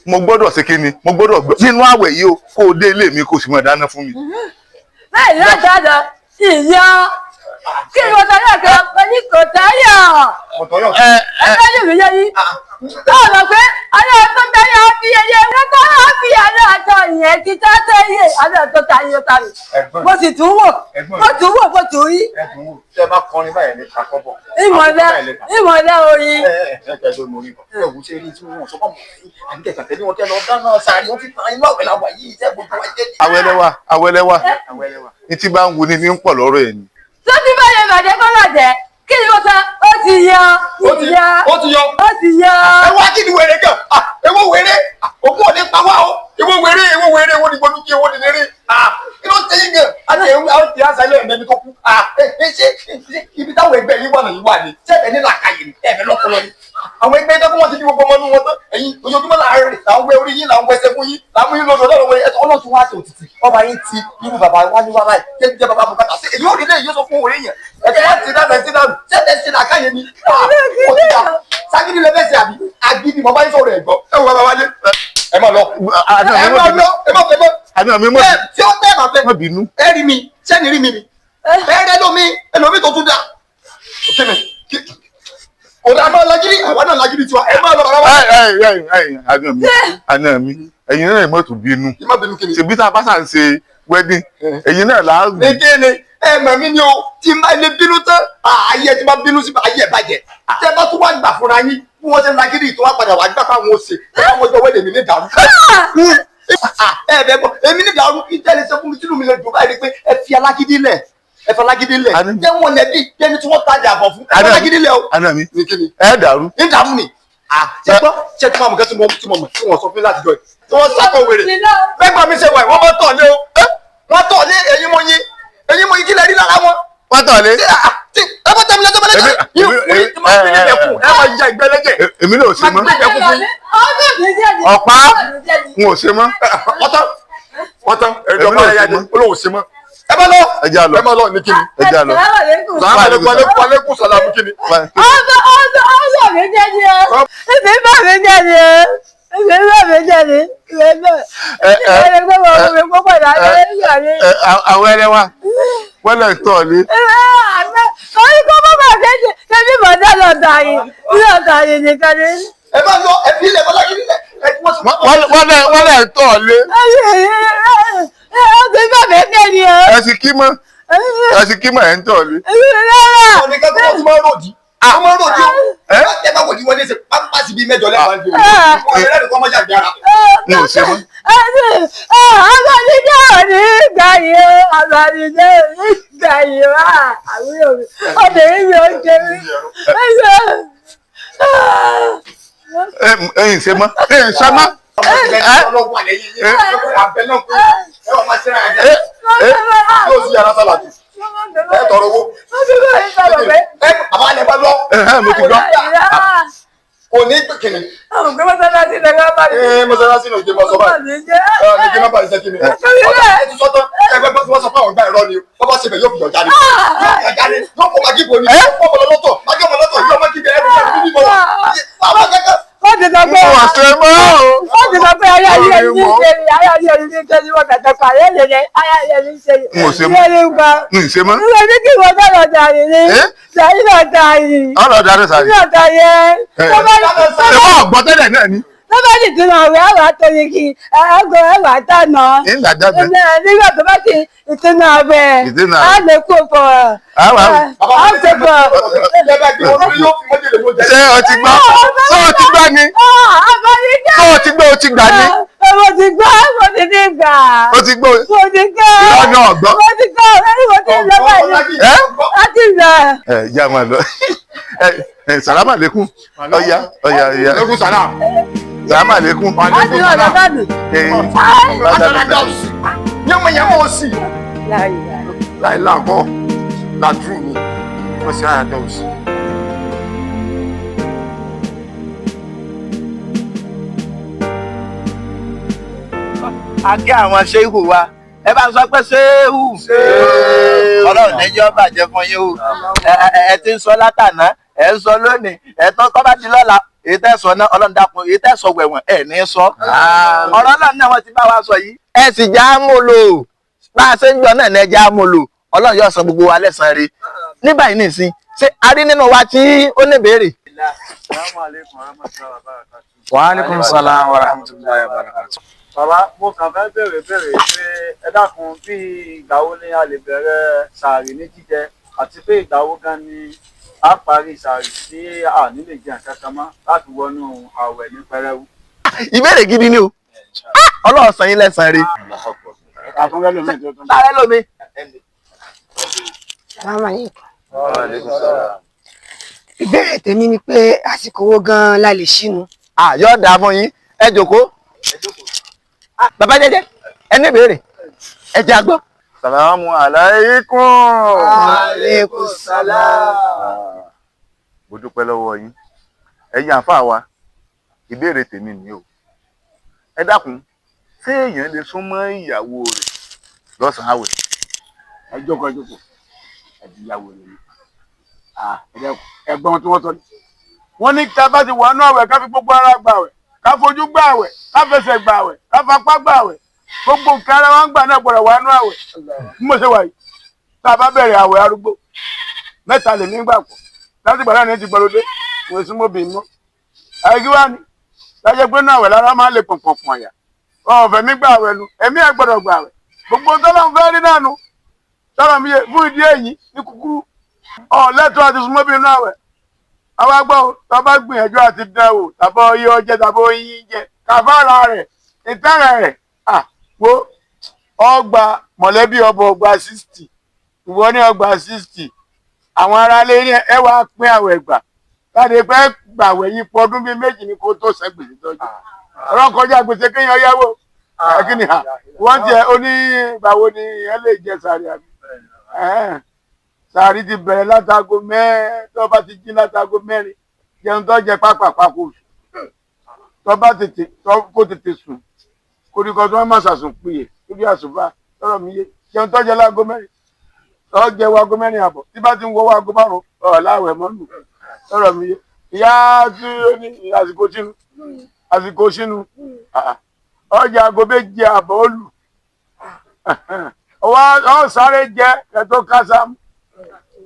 mo gbọ́dọ̀ ṣe kíni mo gbọ́dọ̀ gbọ́ nínú àwẹ̀ yìí o kó o dé ilé mi kó o sì máa dáná fún mi. Bẹ́ẹ̀ ni ọ̀dọ́dọ̀ ìyá kí ni mo sọ yóò kẹ́ ọ ní kò táyọ̀. Ọ̀tọ̀yọ̀. Ẹgbẹ́ lè mi yẹ yín. Ọ̀rọ̀ pé ọ̀rọ̀ tó táyọ̀ fi ẹyẹ lọ́tọ́ wá fi àná àjọ ìyẹn ti tá sẹ́yẹ àná tó táyọ̀ táyọ̀. Mo sì tún wò mo tún wò mo tún rí. Tẹ́ bá kọrin báyìí ní àkọ́bọ̀. Ìmọ̀lẹ́ orin. Kẹ́kẹ́ mo rí bọ̀. Ẹ̀wù ṣe rí tí wọ́n sọ fún mi. Àǹkẹ́kẹ́ tẹ̀lé wọn kẹ́ lọ dáná sáré wọn fi tan inú àwẹ̀ làwà yìí tẹ́ gbogbo wa jẹ́. Awẹ́lẹ́wà ní tí bá ń wo ni ní ń pọ̀ lọ́rọ̀ ẹ̀ ni. Tó ti bá yẹ bàjẹ́ kọ́ bàjẹ́ kí ni mo sọ ó ti yọ. Ẹ wá kí ni wèrè gan? Ewo wèrè òkú òní pa wá o. Ewo wèrè wo ni gbọdún kí ewo ni lérí. Kí ló ṣe yín gan? Àwọn ti àṣà ilé ẹ̀mẹ́ni tó kú. Ṣé ibi táwọn ẹgbẹ́ yín wà lẹ́yìn wà ní? Ṣé ẹ̀mẹ́ nílò àkàyè ni? Ẹ̀mẹ́ lọ́pọ̀lọ́ ni. Àwọn ẹgbẹ́ tó kún wọn ti di gbogbo ọmọ inú wọn tán. Ẹ̀yin ojoojúmọ́ láàárín làwọn wẹ orí yín làwọn wẹsẹ̀ fún yín làwọn yín lọ́dọ̀ lọ́wọ́ ẹ̀tọ́ ọlọ́tún wá sí òtítì. Ọba yín ti irú bàbá wá ní wàhálà yìí jẹ́ bàbá bùkátà sí. Èyí ò ní lè yóò sọ fún òun èèyàn. Ẹ̀jẹ̀ wá ti dáná sí dáná. Ṣé ẹ̀ ṣe làkàyè ni? Ó ti dà. Sagidi lẹ fẹsẹ̀ àbí agidi mo bá yín sọ̀rọ̀ ẹ̀gbọ́n. Ẹ wo bàbá wálé. Ẹ má lọ. Ẹ má fẹ́ mọ́. Àná mi mọ̀. Tí ó tẹ́ máa fẹ́. Má bínú. Ẹ rí mi. Sẹ́ni rí mi ni. Ẹ rẹ́ ẹlòmí tó tún dá. Kí ni? Òdà máa lagidi. Àwa náà lagidi tiwa. Ẹ má lọ bàbá wálé. Àná mi. Ẹ̀yin náà mọ̀ tó bínú. Má bínú kí ni? Ṣèbí tá a bá sàn ṣe wedding. Ẹ̀yin náà là á gùn. Èdè ẹ mọ̀ mí ni o. Tí máa lè bínú tán. Ayé ti máa bínú sí ayé ẹ̀ bàjẹ́. Tẹ́ bá tún wá gbà fúnra yín. Bí wọ́n ṣe lagidi tó wá padà wá gbà fáwọn òsè. Ẹ bá wọ́n jọ wẹ́lẹ̀ mi ní ìdàrú. Ẹ bẹ gbọ́ èmi ní ìdàrú ìtẹ́lẹ̀ sọ fún mi sínú mi lè dùn báyìí pé ẹ fi alágídí lẹ̀. Ẹ fi alágídí lẹ̀. Jẹ́ wọn lẹ́bí jẹ́ni tí wọ́n tajà bọ̀ fún. Ẹ fi alágídí lẹ̀ o. Àná mi. Ẹ dàrú. Ní ìdàrú ni. Ṣé gbọ́ ṣé tí wọ́n mọ̀ kẹ́sì mọ̀ tí wọ́n sọ fún láti jọ yìí. Tí wọ́n sákọ̀ wèrè. Bẹ́gbà mi ṣe wà wọ́n bá tọ̀ lé o. Wọ́n tọ̀ lé ẹ̀yin mọ̀ yín kí lẹ rí lára wọn. Wọ́n tọ̀ lé. Ẹ bá tẹ̀mí lẹ́jọ́ mẹ́lẹ́jọ́. Yóò máa fi nílẹ̀ kù. Ẹ máa ya ìgbẹ́lẹ́jẹ̀. Èmi náà ò ṣe mọ́. Ọ̀pá n ò ṣe mọ́. Ọ̀tán ẹ̀jọ̀ máa yá jẹ́ olóhùn ṣe mọ́. Ẹ bá lọ. Ẹ má lọ ní kíni. Ẹ já lọ. Sàlámàlẹ́kùn sàlámù kíni. Ọ̀sọ̀ mi jẹ́ ni o. Ìfẹ́ bá mi jẹ́ ni o. Ìfẹ́ bá mi jẹ́ ni. Ìfẹ́ bá mi gbọ́dọ̀ àwọn ẹlẹ́wà wọ́n lè tọ̀ lé. Orí kọ́ bọ́ bá ṣe ṣe bí bọ̀dá lọ́ta yìí nìkan ni. Ẹ má lọ ẹ fi ilẹ̀ bọ́lá kí nílẹ̀. Wọ́n lè tọ̀ lé. Ọ̀sẹ̀ bá mi jẹ́ ni o. Ẹ̀sìn kí mọ́ ẹ̀ ń tọ̀ lé. Ọ̀nì kan tó ti máa ń ròdì. Àwọn máa ń ròdì o. Ẹ bá wòdì wọlé ṣe pápásì bíi mẹ́jọ lẹ́wọ̀n àti òwúrọ̀. Ọ̀rẹ́ rẹ̀ kọ́ mọ́ jà gbára. N ò ṣe mọ́. Àgbàdìjẹ́ òní ìgbà yìí o. Àgbàdìjẹ́ òní ìgbà yìí o. Àbúrò mi. Obìnrin mi ò jẹ mi. Ẹ̀yin ṣe mọ́. Ẹ̀yin ṣe mọ́. Yóò sí yàrá sálàtì. Ẹ tọrọ owó. Àbá lẹ bá lọ. Mo ti gbọ́. Kò ní kìnnì. Mọ́sálásí lè gbá bá mi. Mọ́sálásí lè gbé mọ́ sọ báyìí. Ní kí n má bàa ṣe kí ni. Ẹ ti sọ́tọ́. Ẹgbẹ́ bá ti wọ́n sọ fún àwọn ọ̀gá ẹ̀rọ ni. Wọ́n bá ṣe bẹ̀ yóò fi ọ̀já ni. Ọ̀já ni. Yóò kó magi bo ni. Yóò kó ọmọ lọ́tọ̀. Magi ọmọ lọ́tọ̀. Yóò magi bẹ̀ ẹ̀rọ ní bíbọ̀. Àwọn akẹ́kọ̀ọ́. Wọ́n ti sọ pé Wọ́n ṣe mọ́ o. wọ́n ti sọ pé ayé ayé ẹni ní ṣe ni ayé ayé ẹni ní ṣe ni wọ́n tẹ̀tẹ̀ pa ayé ẹni ní ayé ayé ẹni ní ṣe ni. N ò ṣe mọ́. Ilé ní gba. N ò ṣe mọ́. Ilé ní kí wọ́n dáná dàrí ni. Dàrí náà dàrí. Ọ̀rọ̀ darí sáré. Náà dàrí ẹ. Ṣé wọ́n gbọ́ tẹ́lẹ̀ náà ni? Lọ́bàá sì tún náà rẹ̀ ẹ̀wà torí kí ẹ̀ẹ́gọ̀ ẹ̀wà tànà. Ìgbà jáde. Nígbà tó bá ti ìtúnú abẹ́. Ìtúnú Á lè kó pọ̀. Á ṣe pọ̀. Ṣé o ti gbọ́? Ṣé o ti gbọ́ ni? Ṣé o ti gbọ́ o ti gbà ni? Mo ti gbọ́, mo ti ní gbà. O ti gbọ́. Mo ti gbọ́. Lọ́nà ọ̀gbọ́n. Mo ti gbọ́, lẹ́yìn mo ti lọ báyìí. Láti gbà. Ìyá máa lọ. Sàlámà lékún. Ọ̀ya. Lẹ́kùn sàrà. Sàlámà lékún. Láti lọ lọ́dọ̀dù. Yẹ́mọ̀yẹ́mọ̀ òsì. Láìláàkọ́ làdúrù ni wọ́n sì àyàdá òsì. Akẹ́ àwọn ṣéhù wa ẹ bá sọ pé ṣéhù Ọlọ́run níjọ́ bàjẹ́ fún yín o ẹ ti ń sọ látàná ẹ ń sọ lónìí ẹ tán kọ́ bá di lọ́la èyí tẹ́ sọ náà Ọlọ́run dákun èyí tẹ́ sọ wẹ̀wọ̀n ẹ ní sọ ọ̀rọ̀ náà náà wọ́n ti bá wa sọ yìí ẹ sì já mú lò bá a ṣe ń jọ náà ní ẹ já mú lò Ọlọ́run yóò san gbogbo wa lẹ́san rẹ̀ ní báyìí nìsín ṣé a rí nínú wa tí ó ní béèrè. Wa alaikum salam wa rahmatullahi wa barakatuh. Bàbá, mo kàn fẹ́ béèrè pé ẹ dákun bí ìgbà wo ni a lè bẹ̀rẹ̀ sàárì ní jíjẹ àti pé ìgbà wo gan ni a parí sàárì tí a ní lè jẹ nǹkan kan mọ́ láti wọnú àwẹ̀ ní pẹrẹwu. Ìbéèrè gidi ni o. Ọlọ́run san yín lẹ́san rí. Láàrẹ́ lómi. Ìbéèrè tèmi ni pé àsìkò wo gan la lè ṣínu. Yóò dáa fún yín. Ẹ jókòó. Bàbá jẹ́jẹ́, ẹ ní ìbéèrè. Ẹ jẹ́ a gbọ́. Salamu alaikum. Alaikum salam. Mo dúpẹ́ lọ́wọ́ yín. Ẹ̀yin àfáà wa, ìbéèrè tèmi ni o. Ẹ dákun, ṣé èèyàn lè súnmọ́ ìyàwó rẹ̀ lọ́sàn-án àwẹ̀? Ẹ jókòó. Ẹ di ìyàwó rẹ̀ ni. Ẹ̀gbọ́n tí wọ́n sọ ni. Wọ́n ní ká bá ti wà nú àwẹ̀ ká fi gbogbo ara gbààwẹ̀, ká fojú gbààwẹ̀, ká fẹsẹ̀ gbààwẹ̀, ká fapá gbààwẹ̀. Gbogbo nǹkan ara wa ń gbà náà gbọ́dọ̀ wà nú àwẹ̀. Bí mo ṣe wà yìí, tá a bá bẹ̀rẹ̀ àwẹ̀ arúgbó, 3 lè nígbà pọ̀. Láti gbàdá ní ti gbọ́dọ̀dé, mo sì mọ́ bí mọ́. Àyíkí wá ní, lájẹ́ pé náà àwẹ̀ lára máa ń lè pọ̀npọ̀npọ̀n àyà. Ọ̀fẹ́ mi gbààwẹ̀ nu, ẹ̀mí ẹ̀ gbọ́dọ̀ gbààwẹ̀. Gbogbo tọ́lọ́ fẹ́ rí náà nu. Tọ́lọ́ mi yẹ fún ìdí èyí ní kúkúrú. Lẹ́tọ̀ọ́ àti súnmọ́ bí inú àwẹ̀. Àwọn agbọ́ tó bá gbìyànjú àti dán wò tàbí oyè ọjẹ́ tàbí oyin jẹ kàfàrà rẹ̀ ìtẹ́rẹ̀ rẹ̀ wo ọgbà mọ̀lẹ́bí ọgbà 60 ìwọ ní ọgbà 60 àwọn ará ilé ní ẹ wá pín àwẹ̀ gbà láti pẹ́ gbàwẹ̀ yìí pọ̀dún bíi méjì ní kó tó sẹ́gbèsè tọ́jú ọ̀rọ̀ kọjá gbèsè kéèyàn yáwó kíni wọ́n jẹ́ oní ìgbàwo ni ẹ lè jẹ sàrí àbí sàárì ti bẹ̀rẹ̀ látago tó bá ti jí látago 4 jẹun tó jẹ pápápákó tó bá kó tètè sùn kó ní kan tó má ṣàsùn péye lórí àsùnfà lọ́rọ̀ mi yé jẹun tó jẹ lágo 4 tó jẹ wago 4 àbọ̀ tí bá ti ń wọ wago 5 láwẹ̀ mọ́nù lọ́rọ̀ mi yé ìyá tí ó ní àsìkò sínú ọjà ago 2 àbọ̀ ó lù ọ sáré jẹ kẹtó kásámù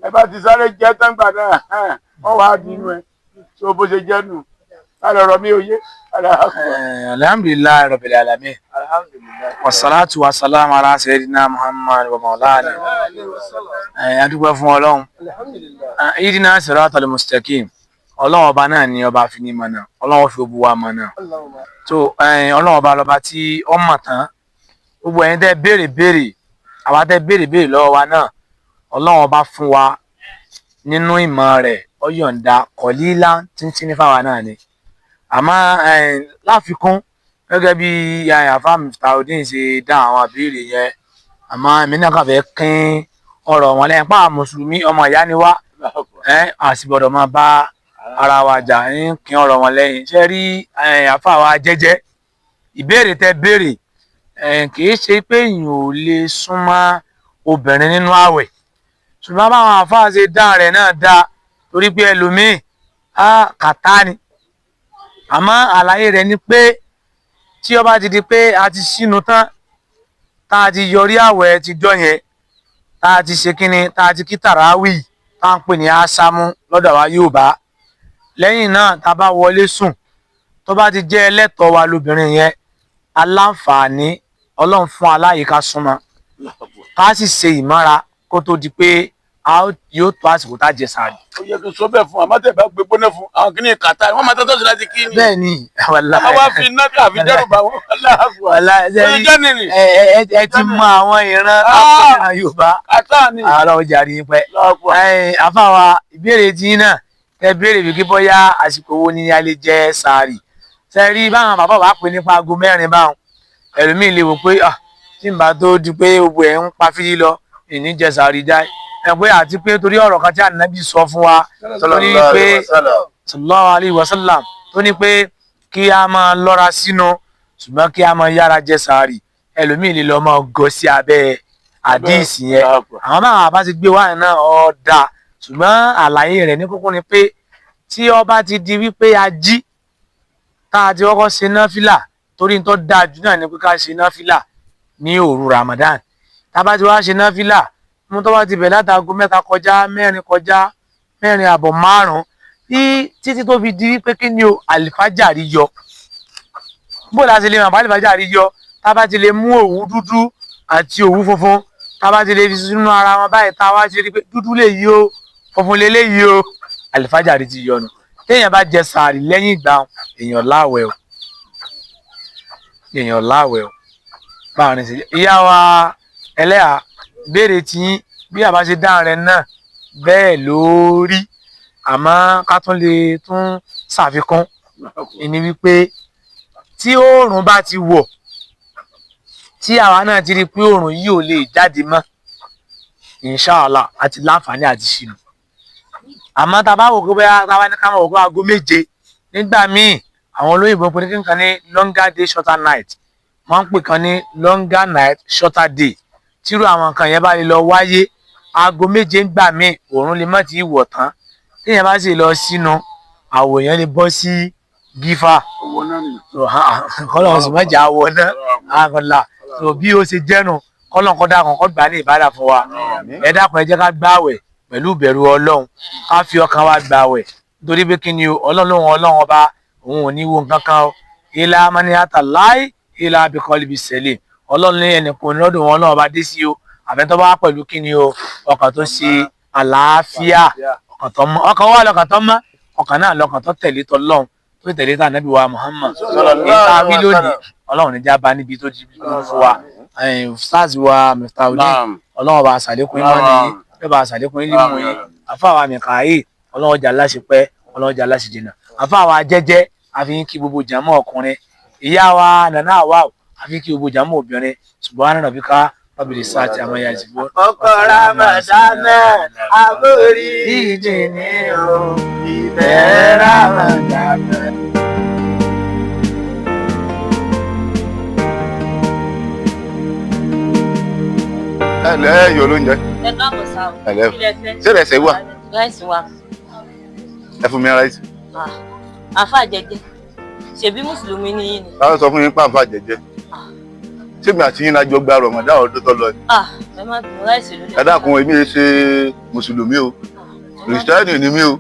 ẹ bá ti sáré jẹ tán gbà náà wọn wàá dínú ẹ tó bó ṣe jẹ nù lára ọ̀rọ̀ mi ò yé. Alhamdulillahi rabbil alamin. Wassalatu wassalamu ala sayyidina Muhammad wa maulana. A dúpẹ́ fún Ọlọ́run. Ihdina siratal mustaqim. Ọlọ́run ọba náà ni ọba fi ní mọ̀nà. Ọlọ́run fi gbogbo wa mọ̀nà. So Ọlọ́run ọba lọba tí ó mọ̀ tán. Gbogbo ẹ̀yin tẹ́ béèrè àwa tẹ́ béèrè lọ́wọ́ wa náà. Ọlọ́run ọba fún wa nínú ìmọ̀ rẹ̀ ó yọ̀ǹda kọ̀lílá tíntín ní fáwa náà ni. Àmọ́ láfikún gẹ́gẹ́ bí àyàfà Miftaudeen ṣe dá àwọn ìbéèrè yẹn àmọ́ èmi náà kàn fẹ́ kín ọ̀rọ̀ wọn lẹ́yìn pa mùsùlùmí ọmọ ìyá ni wá àsìbọ̀dọ̀ máa bá ara wa jà ń kín ọ̀rọ̀ wọn lẹ́yìn ṣe rí àyàfà wa jẹ́jẹ́ ìbéèrè tẹ́ béèrè kì í ṣe pé èèyàn ò lè súnmọ́ obìnrin nínú àwẹ̀ ṣùgbọ́n báwọn àfáà ṣe dá rẹ̀ náà dá torí pé ẹlòmíì kàtá ni àmọ́ àlàyé rẹ̀ ni pé tí ó bá ti di pé a ti sínú tán tá a ti yọrí àwẹ̀ ti jọ yẹn tá a ti ṣe kíni tá a ti kí tàràwì tá à ń pè ní ásámú lọ́dọ̀ wa Yorùbá lẹ́yìn náà tá a bá wọlé sùn tó bá ti jẹ́ ẹlẹ́tọ̀ọ́ wa lóbìnrin yẹn aláǹfààní Ọlọ́run fún aláyìíká súnmọ́ ká sì ṣe ìmọ́ra kó tó di pé yóò tó àsìkò tá a jẹ sààrì. Ó yẹ kí n sọ bẹ́ẹ̀ fún àmọ́ tẹ̀ bá gbé gbóná fún àwọn kìíní kàtá wọ́n máa tọ́jú láti kí ni. bẹ́ẹ̀ ni àwa fi iná àfi dẹ́rù bá wọn. ẹ ti mọ àwọn ìran Yorùbá àárọ̀ ọjà rí pẹ́. àfàwà ìbéèrè tí náà tẹ béèrè bí kí bóyá àsìkò wo ni a lè jẹ sààrì. ṣe rí báwọn bàbá wa pè nípa aago 4 báwọn ẹlòmíì lè wò pé tí n bá tó di pé gbogbo ẹ̀ ń pa fídí lọ ìní jẹ sààrì dá ẹgbẹ́ àti pé torí ọ̀rọ̀ kan tí Ànábì sọ fún wa tó ní pé sallallahu alaihi wasallam tó ní pé kí a máa lọ́ra sínú ṣùgbọ́n kí a máa yára jẹ sààrì ẹlòmíì lè lọ máa gọ sí abẹ́ àdíìsì yẹn àwọn máa bá ti gbé wá náà ọ̀dà ṣùgbọ́n àlàyé rẹ̀ ní kókó ni pé tí ó bá ti di wípé a jí tá a ti kọ́kọ́ ṣe náfìlà torí tó dáa jù náà ni pé ká ṣe náfìlà ní òru Ramadan tá a bá ti wá ṣe náfìlà mo tó bá ti bẹ̀ látago 3 kọjá 4 kọjá 4 àbọ̀ 5 títí tó fi di pé kí ni o àlìfájàrí yọ. Bó la ṣe lè mọ̀ bá àlìfájàrí yọ, tá bá ti lè mú òwú dúdú àti òwú funfun, tá bá ti lè fi sínú ara wọn báyìí, tá wá ti rí pé dúdú lè yí o, funfun lè yí o, àlìfájàrí ti yọ nù. Téèyàn bá jẹ sàárì lẹ́yìn ìgbà èèyàn láwẹ̀ o. Èèyàn láwẹ̀ o. Báwo ni ṣe ìyá wa ẹlẹ́à béèrè tí bí àbá ṣe dáhùn rẹ̀ náà bẹ́ẹ̀ ló rí, àmọ́ ká tún lè tún ṣàfikún ìní wípé tí oòrùn bá ti wọ̀, tí àwa náà ti rí pé oòrùn yìí ò lè jáde mọ́, inshallah àti láǹfààní àti ṣìnà. Àmọ́ tá a bá wò pé bóyá tá a bá ní ká mọ̀ wò pé aago 7 nígbà míì àwọn olóyìnbó pé kí nǹkan ní longer day shorter night, wọ́n ń pè kan ní longer night shorter day. Tírú àwọn nǹkan yẹn bá lè lọ wáyé aago 7 ńgbà míì oòrùn lè má ti wọ̀ tán, téèyàn bá sì lọ sínú àwọ̀ yẹn lè bọ́ sí gífà kọ́lọ̀ sì mọ́jà àwọ̀ náà àgọ́là. So bí ó ṣe jẹ́nu kọ́lọ̀ kọ́ dákun kọ́ gbà ní ìbádà fún wa. Ẹ dákun ẹ jẹ́ ká gbààwẹ̀ pẹ̀lú ìbẹ̀rù Ọlọ́run, ká fi ọkàn wa gbààwẹ̀ nítorí pé kí ni o Ọlọ́run ọba òun ò ní wo nǹkan kan o. Ilá maniata láì ilá abikọ́lì bí sẹ́lẹ̀. Ọlọ́run ní ẹnìkan lọ́dọ̀ wọn Ọlọ́run ọba dé sí o, àfẹ́ntọ́ bá wà pẹ̀lú kí ni o ọkàn tó ṣe àlàáfíà, ọkàn tó mọ́, ọkàn wà lọ́kàn tó mọ́, ọkàn náà lọ́kàn tó tẹ̀lé tọ́lọ́run tó tẹ̀lé tá Ànábì wa Muhammad ìta wí lónìí. Ọlọ́run ní já bá níbi tó di fún wa. Stars wa Mr. Odin Ọlọ́run ọba àṣàlékún ìmọ̀ nìyí, bẹ́ẹ̀ àṣàlékún ilé mú yín. Àfáà Mìkáíl Ọlọ́run ọjà láṣepẹ́, Ọlọ́run ọjà láṣejìnà. Àfáà Jẹ́jẹ́ àfi kí gbogbo jàmọ́ ọkùnrin. Ìyá wa Nana Awao àfi kí gbogbo jàmọ́ obìnrin. Subhana rabbika rabbil izzati amma yasifun. Ọkọ̀ Ramadana àbórí ìjì ní o, ìbẹ̀rẹ̀ Ramadana. Ẹlẹ́ yóò ló ń jẹ. Ẹ káàbọ̀ sáà. Ẹlẹ́ Ilé fẹ́. ṣé rẹ̀ ṣe wà? Ráìsì wa. Ẹ fún mi ráìsì. Àfáà Jẹ́jẹ́. Ṣèbí Mùsùlùmí ni yín ni? Táwọn sọ fún yín pàǹfà jẹjẹ. Ṣébi àti yín lájọ gba Ramadan ọdún tó lọ. Ẹ má bínú ráìsì ló dé. Ẹ dákun èmi ṣe Mùsùlùmí o. Kìrìsìtẹ́nì ni mí o.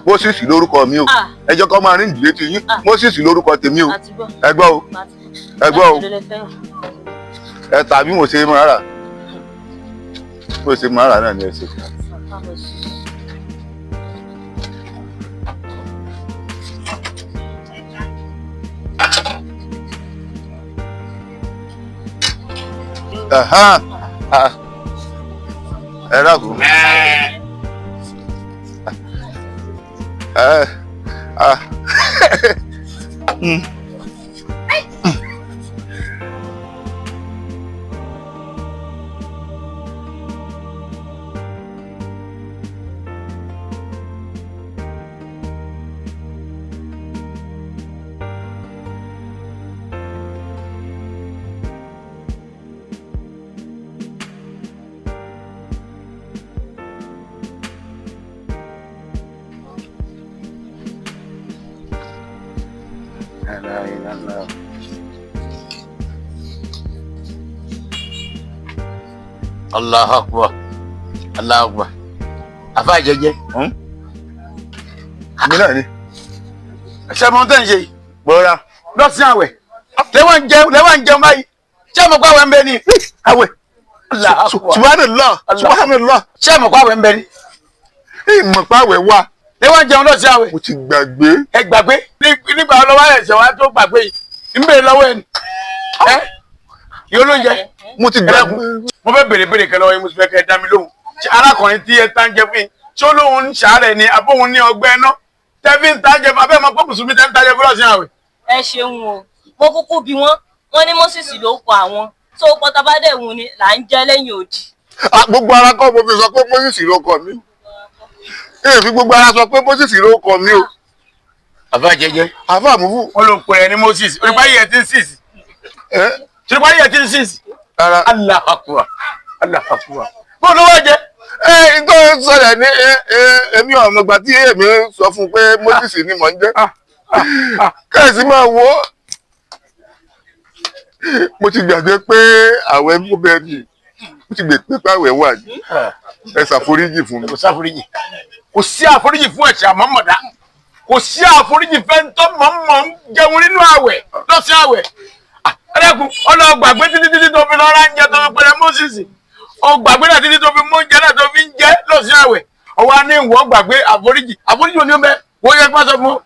Mósìsì lórúkọ mi o. Ẹ jẹ́ kó máa rí ìdílé ti yín. Mósìsì lórúkọ tèmi o. Ẹ gbọ́ o. Ẹ gbọ́ o. Ẹ tàbí mo ṣe máa rà. Mo ṣe máa rà náà ni ẹ ṣe. Ẹ dákun. Allahu Akbar. Allahu Akbar. Àfáà Jẹ́jẹ́. Mi náà ni. Ṣé mo tẹ́ ń ṣe yìí? Bọ́lá. Lọ́sí àwẹ̀. Lẹ́wọ̀n jẹun báyìí. Ṣé mo pa àwẹ̀ ń bẹ ni? Àwẹ̀. Allahu Akbar. Subhanallah. Subhanallah. Ṣé mo pa àwẹ̀ ń bẹ ni? Ìmọ̀ pàwẹ̀ wà. Lẹ́wọ̀n jẹun lọ́sí àwẹ̀. Mo ti gbàgbé. Ẹ gbàgbé. Nígbà ọlọ́wọ́ ẹ̀ṣẹ̀ wa tó gbàgbé yìí. Ń bèrè lọ́wọ́ ẹ̀ ni. Yóò ló ń jẹ. Mo ti gbàgbé. Mo fẹ́ bèrè kan lọ́wọ́ yín, mo sì fẹ́ kẹ́ ẹ dá mi lóhùn. Arákùnrin tí ẹ tá ń jẹ fún yín, ṣé olóhùn ń ṣàárẹ̀ ni àbóhùn ní ọgbẹ́ ẹná? Tẹ́fí ń tájẹ fún abẹ́ máa pọ́ mùsùlùmí tẹ́ ń tájẹ fún lọ́sìn àwẹ̀. Ẹ ṣeun o, mo kúkú bí wọ́n ní Moses ló kọ àwọn tó pọ́tà bá dẹ̀ wù ni là ń jẹ́ lẹ́yìn òdì. Gbogbo ara kọ́ mo fi sọ pé Moses ló kọ mí. Èèfì gbogbo ara sọ pé Moses ló kọ mí o. Àfáà Jẹ́jẹ́. Àfáà Múfù. Wọ́n ló ń pè é ní Moses. Onípáyé ẹ̀ ti ń sísì. Onípáyé ẹ̀ ti ń sísì. Allahu Akbar. Allahu Akbar. Bó ló wá jẹ? Ìtọ́ sọ̀rọ̀ ní èmi ọ̀mọ̀ ìgbà tí èmi sọ fún pé Moses ni mò ń jẹ́. Kẹ́sì máa wo. Mo ti gbàgbé pé àwẹ̀ mú bẹ́ẹ̀ ni. ó ti gbè pé pàwẹ̀ wà ní ẹ ṣàforíjì fún mi. kò sáforíjì kò sí àforíjì fún ẹ̀ṣẹ̀ àmọ́mọ̀dá kò sí àforíjì fẹ́ tó mọ̀ọ́mọ̀ ń jẹun nínú àwẹ̀ lọ́sẹ̀ àwẹ̀ ẹlẹ́kùn ọlọ́gbàgbé títí tó fi lọ́ra ń jẹ tó fi pẹ̀lẹ́ Moses ọgbàgbé náà títí tó fi mú oúnjẹ náà tó fi ń jẹ lọ́sẹ̀ àwẹ̀ ọwọ́ á ní ìwọ gbàgbé àforíjì òní ọmọ wọ́n yẹ kí wọ́n sọ fún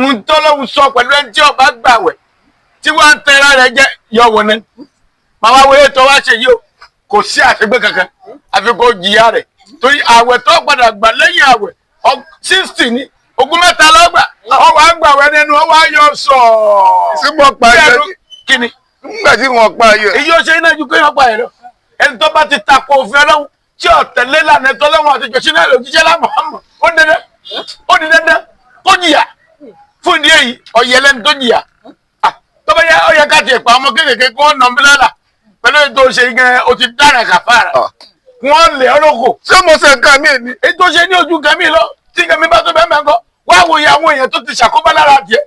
un tọ́lọ́hún sọ pẹ̀lú ẹni tí ọba gbàwẹ̀ tí wọ́n ń tẹ́ra rẹ̀ jẹ́ yọ̀wọ̀ náà màá wáyé tó wá ṣe yìí o kò sí àṣegbé kankan àfi kó jìyà rẹ̀ torí àwẹ̀ tó padà gbà lẹ́yìn àwẹ̀ 60 ní ogún mẹ́ta lọ́gbà ọwọ́ àgbàwẹ̀ nínú ọwọ́ ayọ̀ sọ̀ọ́. sí mo pa ayẹ kíni. nígbà tí wọn pa ayẹ. èyí ó ṣe iná ju kéèyàn pa ẹ̀ lọ ẹni tó bá ti takò òfin Ọlọ́run tí ọ̀tẹ̀lé lànà ẹ̀tọ́ lọ́wọ́ àti jọ̀ṣínà òjíṣẹ́ lámọ̀ ó di dandan kó jìyà fún ìdí èyí ọ̀yẹ̀lẹ́ni tó jìyà tó bá yẹ ó yẹ ká tiẹ̀ pa ọmọ kéékèèké kó nà ń bí lọ́la pẹ̀lú ètò ṣe gan o ti dára kàfàrà wọ́n lè ọlọ́kọ̀. ṣé mo ṣe nǹkan mi ni. ètò ṣe ní ojú nǹkan mi lọ tí nǹkan mi bá tó bẹ́ẹ̀ mẹ́kọ́ wá wo iye àwọn èèyàn tó ti ṣàkóbá lára tiẹ̀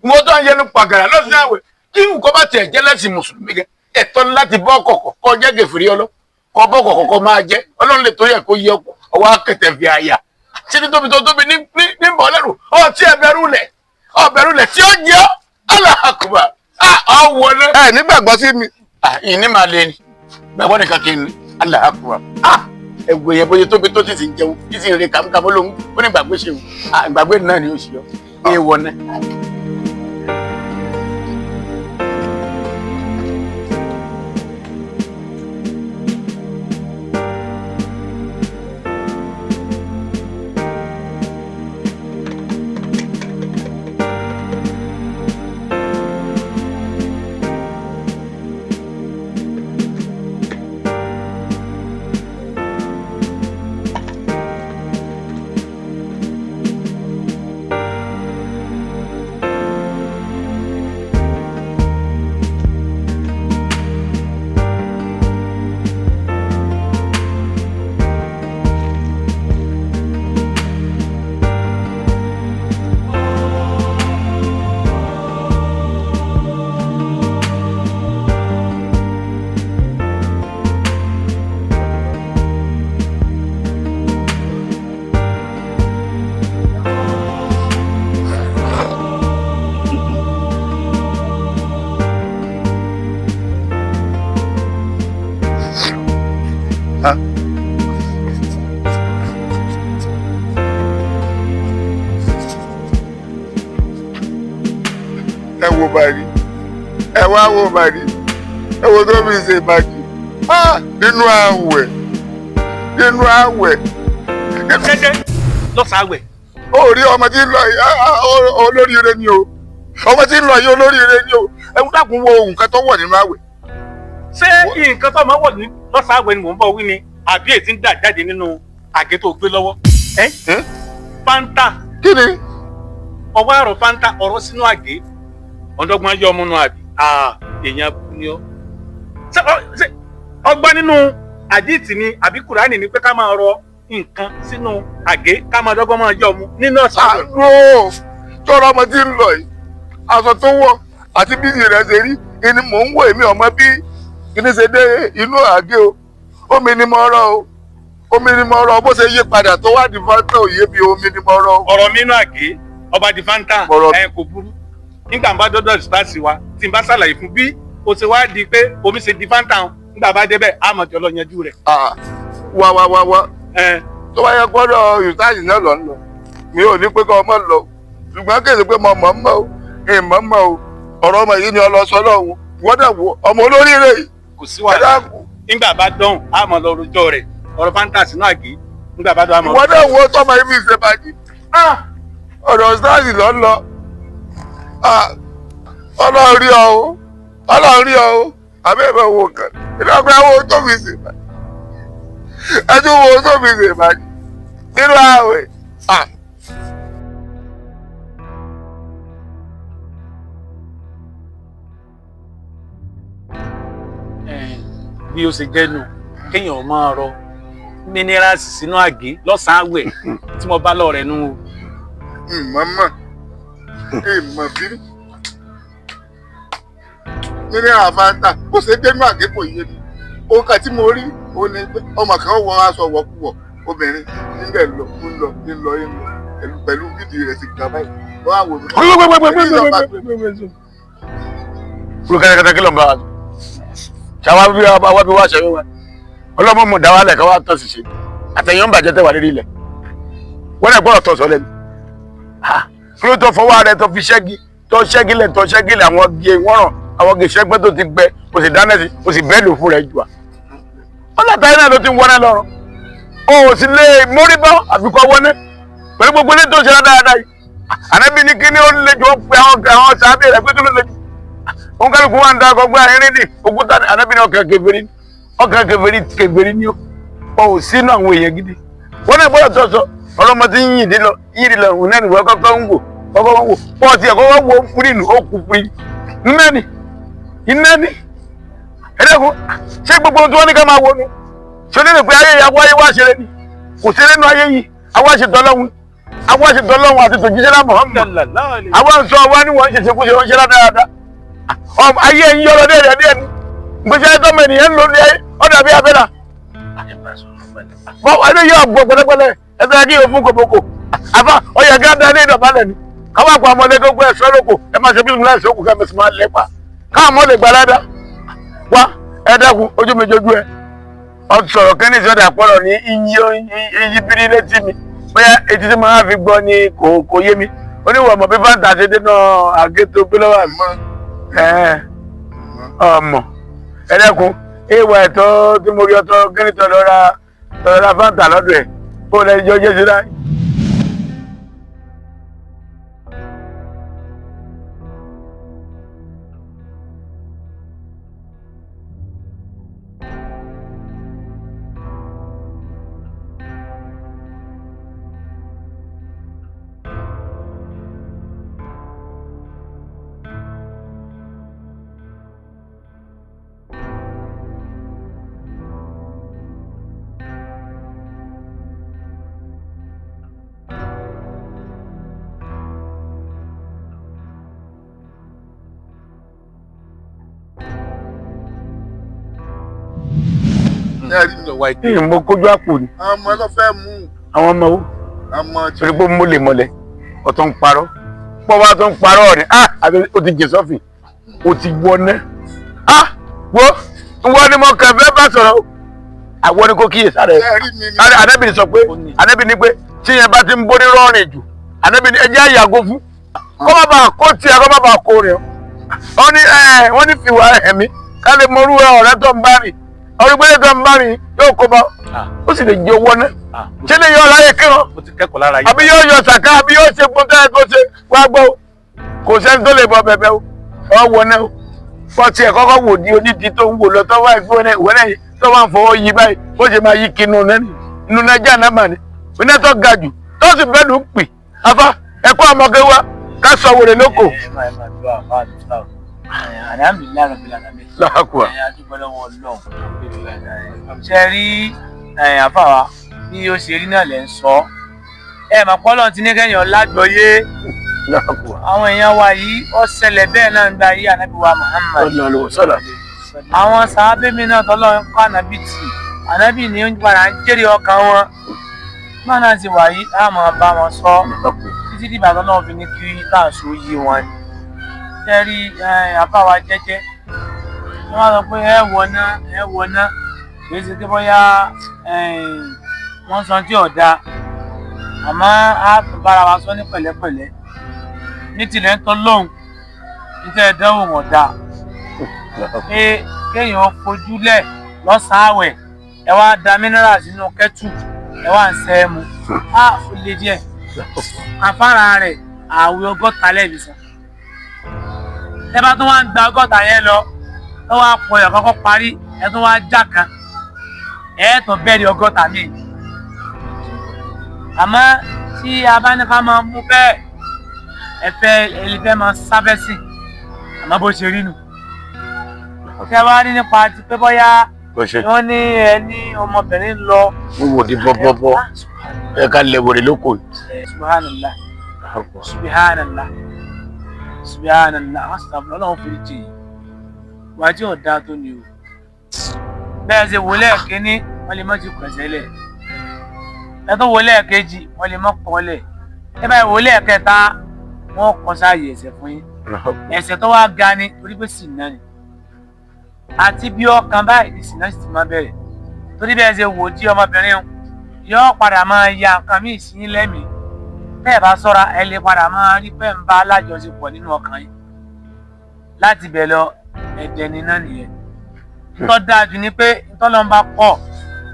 wọ́n tó ń yẹnu pàgàrà lọ́sìn àwẹ̀ kí nǹkan bá tiẹ̀ jẹ́ lẹ́sìn mùsùlùmí gẹ ẹ̀tọ́ ni láti bọ́ kọ̀kọ̀ kọ́ jẹ́ gèfèrí ọlọ́ kọ́ bọ́ kọ̀kọ̀ kọ́ máa jẹ́ Ọlọ́run lè torí ẹ̀ kó yẹ ọwọ́ akẹtẹ̀ fi àyà ṣé ní tóbi tó tóbi ní bọ̀ lẹ́rù tí ẹbẹ̀rù lẹ̀ tí ó jẹ́ Allahu Akbar wọlé. ẹ nígbàgbọ́ sí mi. ìní máa lé ni gbàgbọ́ nìkan kí ni Allahu Akbar ẹgbẹ́ yẹn bóyá tóbi tó ti sì ń jẹun tí sì ń re kàmúkàmú lóhun ó ní gbàgbé ṣe wò gbàgbé náà ni ó ṣe ọ́ ẹ wọ náà. ẹ wo bàrí ẹ wá wo bàrí ẹ wo tó fi ṣe bàjí nínú àwẹ̀ dédé lọ́sàn-án àwẹ̀. ó rí ọmọ tí ń lọ yìí olóríire ni o ọmọ tí ń lọ yìí olóríire ni o ẹ dákun wo nǹkan tó wọ̀ nínú àwẹ̀. ṣé nǹkan tó máa wọ̀ ní lọ́sàn-án àwẹ̀ ni mò ń bọ̀ wí ni àbí èyí tí ń dà jáde nínú àgé tó gbé lọ́wọ́. Fanta. kí ni. ọwọ́ àrò Fanta ọ̀rọ̀ sínú àgé ọ̀dọ́gbọ́n yọ ọmọ náà àbí èèyàn kú ni ọ́. ṣé ọgbọ́n nínú àdìtì ni àbí Kùránì ni pé ká máa rọ nǹkan sínú àgé ká máa dọ́gbọ́n máa yọ ọmú nínú ọ̀sán. àlọ́ tọrọ ọmọ tí ń lọ yìí aṣọ tó wọ̀ àti bí rẹ̀ ṣe rí ni mò ń wò èmi ọmọ bí kíní ṣe dé inú àgé o omi ni mo rọ o omi ni mo rọ bó ṣe yí padà tó wá di Fanta òye mi omi ni mo rọ. ọ̀rọ̀ mi inú àgé ọba di Fanta ẹ kò burú nígbà bá dọ́dọ̀ ìsútàsí wa tí n bá ṣàlàyé fún bí o ṣe wá di pé omi ṣe di Fanta nígbà bá débẹ̀ àmọ̀jọ́ lọ yanjú rẹ̀. wá tó bá yẹ gbọ́dọ̀ ìsútàsí náà lọ ń lọ mi ò ní pé kọ́ ọmọ lọ ṣùgbọ́n kèsì pé mo mọ̀ mọ́ o ìmọ̀ mọ́ o ọ̀rọ̀ ọmọ yìí ni ọlọ́sọ lọ́hùn wọ́dà wo ọmọ olóríire yìí. kò sí wàhálà nígbà bá dán àmọ́ lọ rojọ́ rẹ̀ ọ̀rọ̀ Fanta sínú àgé nígbà bá dán àmọ́. wọ́dà wo tọ́mọ yìí fi ṣe bàjẹ́ ọ̀dọ̀ ìsútàsí lọ ń lọ Ọlọ́run rí ọ o àbẹ́bẹ̀ wo kan ìdọ́gba wo tó fi ṣe bàjẹ́ ẹjú wo tó fi ṣe bàjẹ́ nínú ààwẹ̀. bí ó ṣe jẹ́nu kéèyàn máa rọ mínírààsì sínú àgé lọ́sàn-án àwẹ̀ tí mo bá lọ rẹ̀ nù. mọ̀mọ́ èèmọ̀ bí mineral Fanta bó ṣe dénú àgé kò yé mi ohun kan tí mo rí òun ni pé ọmọ kan wọ aṣọ wọ̀kúwọ̀ obìnrin níbẹ̀ lọ pẹ̀lú bídìí rẹ̀ ti ga báyìí wọ́n á wò mí. olùkẹ́kẹ́ kí ló ń bá wa sọ ṣàwọn bí wá ṣe wá ọlọ́mọ mọ̀ dá wálẹ̀ ká wá tọ̀ sí ṣe àtẹ̀yìn ń bàjẹ́ tẹ̀wà lérí ilẹ̀ wọ́n lè gbọ́dọ̀ tọ̀ sọ lẹ́nu kí ló tó fọwọ́ rẹ̀ tó fi ṣẹ́gi tó ṣẹ́gilẹ̀ àwọn gé wọ́ràn àwọn gé ṣẹ́gbẹ́ tó ti gbẹ kò sì dáná sí kò sì bẹ́ẹ̀ lò fún rẹ̀ jù à. wọ́n látàrí náà ló ti ń wọ́nẹ́ lọ́rùn o ò sì lè mórí bọ́ àfikọ́ wọ́nẹ́ pẹ̀lú gbogbo ilé tó ṣe dáadáa yìí ànábì ní kí ni ó lè jọ pé àwọn sàábì rẹ̀ pé kí ló lè jù òun kálukú wà ń da ọgbẹ́ àárín ní òkúta ànábì ní ọkàn kèfèrí ní ó sínú àwọn èèyàn gidi wọ́n náà gbọ́dọ̀ tọ́sọ ọlọ́mọ tí ń yìí lọ òun náà nìwọ́ kọ́kọ́ ń wò pọ́ọ̀tì ẹ̀kọ́ wọ́n wo fúri nù ó kú fúri iná ni ẹ̀dẹ́kun ṣé gbogbo ohun tí wọ́n ní ká máa wo nu ṣé onílẹ̀ pé ayé ìyàwó ayé wá ṣeré ni kò ṣeré nu ayé yìí àwọn àṣetọ́lọ́hún àti tòjíṣẹ́ náà Muhammad àwọn ń sọ wá ní wọ́n ń ṣe kúṣe wọ́n ṣe dáadáa ayé ẹ̀yìn yọ̀rọ̀ díẹ̀ ni gbèsè ayé tọ́mọ ènìyàn ń lò ní ọ̀dà bí abẹ́là ayé yóò gbọ́ pẹ́lẹ́pẹ́lẹ́ ẹ̀sẹ̀ kí o fún kòbókò àbá ọyẹ gáàdá ní ìdọ̀bálẹ̀ ni káwá pa ọmọdé tó gbé ẹ̀ṣọ́ lóko ẹ máa ṣe bí ìmúlẹ̀ ìṣòkò kẹ́mi sì máa lépa káàmọ́ lè gba ládàá wá ẹ dákun ojú mi jojú ẹ ọ sọ̀rọ̀ kẹ́ni ìṣọ́dà àpọ̀rọ̀ ní iyì bírí létí mi bóyá etí tí mo máa fi gbọ́ ni kò yé mi oníwọ̀ ọmọ bí fáńtà ṣe dé náà àgétò gbélọ́wà mọ́ ọmọ ẹ dákun ìwà ẹ̀tọ́ tí mo rí ọtọ́ kẹ́ni tọ́ lọ́ra fáńtà lọ́dọ̀ ẹ̀ bó lẹ́jọ́ jẹ́ sí láì. Mo kójú àpò ni. Àwọn ọmọ ló fẹ́ mú. Àwọn ọmọ wo? Ọmọ torí pé mọ́lẹ̀ ọ̀tọ̀ ń parọ́. Pọ́ wá tó ń parọ́ ni àbí o ti jẹ sọ́fìn o ti wọná. Wọ́n ni mo kàn fẹ́ bá sọ̀rọ̀. Àwọn ni kò kíyè sáré. Ànábì sọ pé Ànábì ní pé tí yẹn bá ti ń borí rọ́ọ̀rìn jù Ànábì ní ẹjẹ́ àyàgò fún. Kọ́ má bàa kó tiẹ̀ kọ́ má bàa kó rẹ̀. Wọ́n ní fìwà ẹ̀mí ká lè mọ orú ọ̀rẹ́ tó ń bá rìn. Ọ̀rẹ́gbẹ́lẹ́ tó ń bá rìn yóò kó bá ó sì lè jẹ owó náà ṣé lè yọ ọ̀láyé kírun àbí yóò yọ sàká àbí yóò ṣe fún tẹ́lẹ̀ tó ṣe wá gbọ́ kò sẹ́ni tó lè bọ bẹ̀bẹ̀ o ọwọ́ náà pọ̀ tiẹ̀ kọ́kọ́ wò di onídìí tó ń wò lọ tó wáyé fún ìwé náà tó máa ń fọwọ́ yí báyìí bó ṣe máa yí kinú náà inú náà já náà mà ní iná tó ga jù tó sì bẹ́ẹ̀ ló ń pè afá ẹ̀kọ́ ọmọge wa ká sọ wèrè lóko. Alhamdulillah rabbil alamin. Láàkùá. Adúpẹ́ lọ́wọ́ Ọlọ́run. Ṣé rí àfàwà bí ó ṣe rí náà lẹ́ ń sọ. Mà pọ́lọ́ ti ní kẹ́yìn lágbọ́yé. Láàkùá. Àwọn èèyàn wa yìí ó ṣẹlẹ̀ bẹ́ẹ̀ náà ń gba ayé ànábì wa Muhammad. Àwọn sàábé mi náà tọ́lọ́ ń kọ́ ànábì tì. Ànábì ní ń padà ń jèrè ọkàn wọn. Máa náà ti wà yìí á máa bá wọn sọ. Títí dìgbà tó náà fi ní kí káàsó yí wọn ni. Tẹ́rí àbáwa jẹ́jẹ́ wọ́n sọ pé ẹ wọ̀ná kìí ṣe pé bóyá wọ́n sọ tí ọ̀dà àmọ́ a bára wa sọ ní pẹ̀lẹ́pẹ̀lẹ́ ní tilẹ̀ ń tọ́ lóhùn nítorí ẹ̀dánwò wọ̀n dà pé kéèyàn fojúlẹ̀ lọ́sàn-án àwẹ̀ ẹ wá da mineral sínú kẹ́tù ẹ wá ń sẹ́ mu ó lè díẹ̀ afárá rẹ̀ àwẹ̀ 60 lẹ́ẹ̀bí sàn. Ẹ bá tún wá ń gba 60 yẹn lọ tó wá pọ̀ yọ̀ kọ́kọ́ parí ẹ tún wá já kan ẹ tún bẹ́ẹ̀rẹ̀ 60 míì. Àmọ́ tí a bá ní ká máa mú bẹ́ẹ̀ ẹlẹ́fẹ́ máa sábẹ́sì àmọ́ bó ṣe rí nù. Tẹ́ wá rí nípa ti pé bóyá wọ́n ní ẹni ọmọbìnrin lọ. Mo wò di bọ́bọ́bọ́ ẹ ká lè wòrè lóko. Subhanallah. Subhanallah. Subhanallah, astaghfirullah, Ọlọ́run forí jì wájú ọ̀dá tó ní o bẹ́ẹ̀ ṣe wò lẹ́ẹ̀kíní wọ́n lè mọ́ ti pẹ̀sẹ̀ lẹ̀ ẹ tó wò lẹ́ẹ̀kejì wọ́n lè mọ́ kọ́ lẹ̀ ẹ bá wò lẹ́ẹ̀kẹta wọ́n kọ́ sáàyè ẹ̀ṣẹ̀ fún yín ẹ̀ṣẹ̀ tó wá ga ni torí pé sìnà ni àti bí ọkàn báyìí ní sìnà sì ti máa bẹ̀rẹ̀ torí bẹ́ẹ̀ ṣe wò tí ọmọbìnrin yóò padà máa ya nǹkan míì sí yín lẹ́mìí bẹ́ẹ̀ bá ṣọ́ra ẹ lè padà máa rí pé ń bá alájọṣepọ̀ nínú ọkàn yín láti bẹ̀ lọ ẹ̀jẹ̀ níná nìyẹn tó dáa jù ni pé tọ́lọ́run bá kọ̀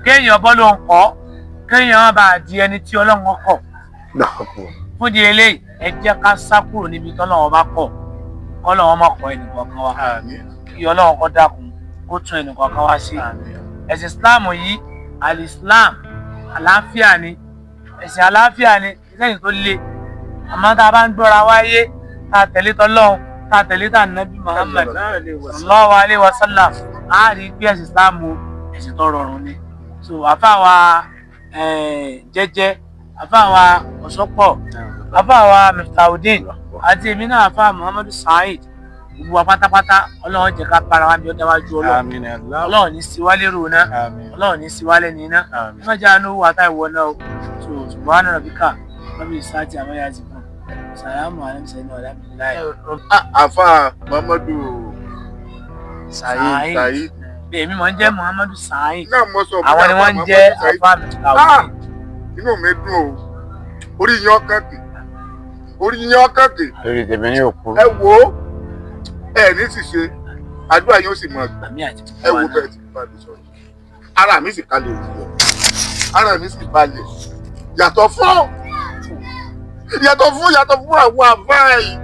kéèyàn bọ́ ló ń kọ́ kéèyàn bá di ẹni tí Ọlọ́run kọ̀ fún di eléyìí ẹ jẹ́ ká sá kúrò níbi tọ́lọ́run bá kọ̀ kọ́lọ́run má kọ̀ ẹnìkọ̀ọ̀kan wa kí Ọlọ́run kó dákun kó tún ẹnìkọ̀ọ̀kan wa sí ẹ̀sìn Islam yìí al-Islam àlàáfíà ni ẹ̀sìn àlàáfíà ni lẹ́yìn tó le àmọ́ tá a bá ń gbọ́ra wáyé tá a tẹ̀lé tọ́lọ́run tá a tẹ̀lé tà nàbí Muhammad sallallahu alaihi wasallam a rí pé ẹ̀sìn Islam ẹ̀sìn tó rọrùn ni so àfáàwà jẹ́jẹ́ àfáàwà ọ̀ṣọ́pọ̀ àfáàwà Miftahuddin àti èmi náà àfáà Muhammadu Saheed gbogbo wa pátápátá Ọlọ́run jẹ́ ká para wa bí ó dáwájú Ọlọ́run ní síwálé rò náà Ọlọ́run ní síwálé ní iná ẹ má jẹ́ àánú wà tá ìwọ náà o so subhana rabbika rabbil izzati amma yasifun salamu alaykum sayyidina alhamdulilayi. Àfáà Muhammadu Saheed èmi mọ̀ ń jẹ́ Muhammadu Saheed náà mo sọ àwọn ni wọ́n ń jẹ́ àfáà Miftahuddin. Inú mi dùn o orí yan kàkì lórí tèmi ní òkú. ẹ wo ẹ ní sì ṣe àdúrà yóò sì mọ ẹ wo bẹ́ẹ̀ tí bá mi sọ̀rọ̀ ara mi sì kalẹ̀ òwúrọ̀ ara mi sì balẹ̀ yàtọ̀ fún àwọn àfáà yìí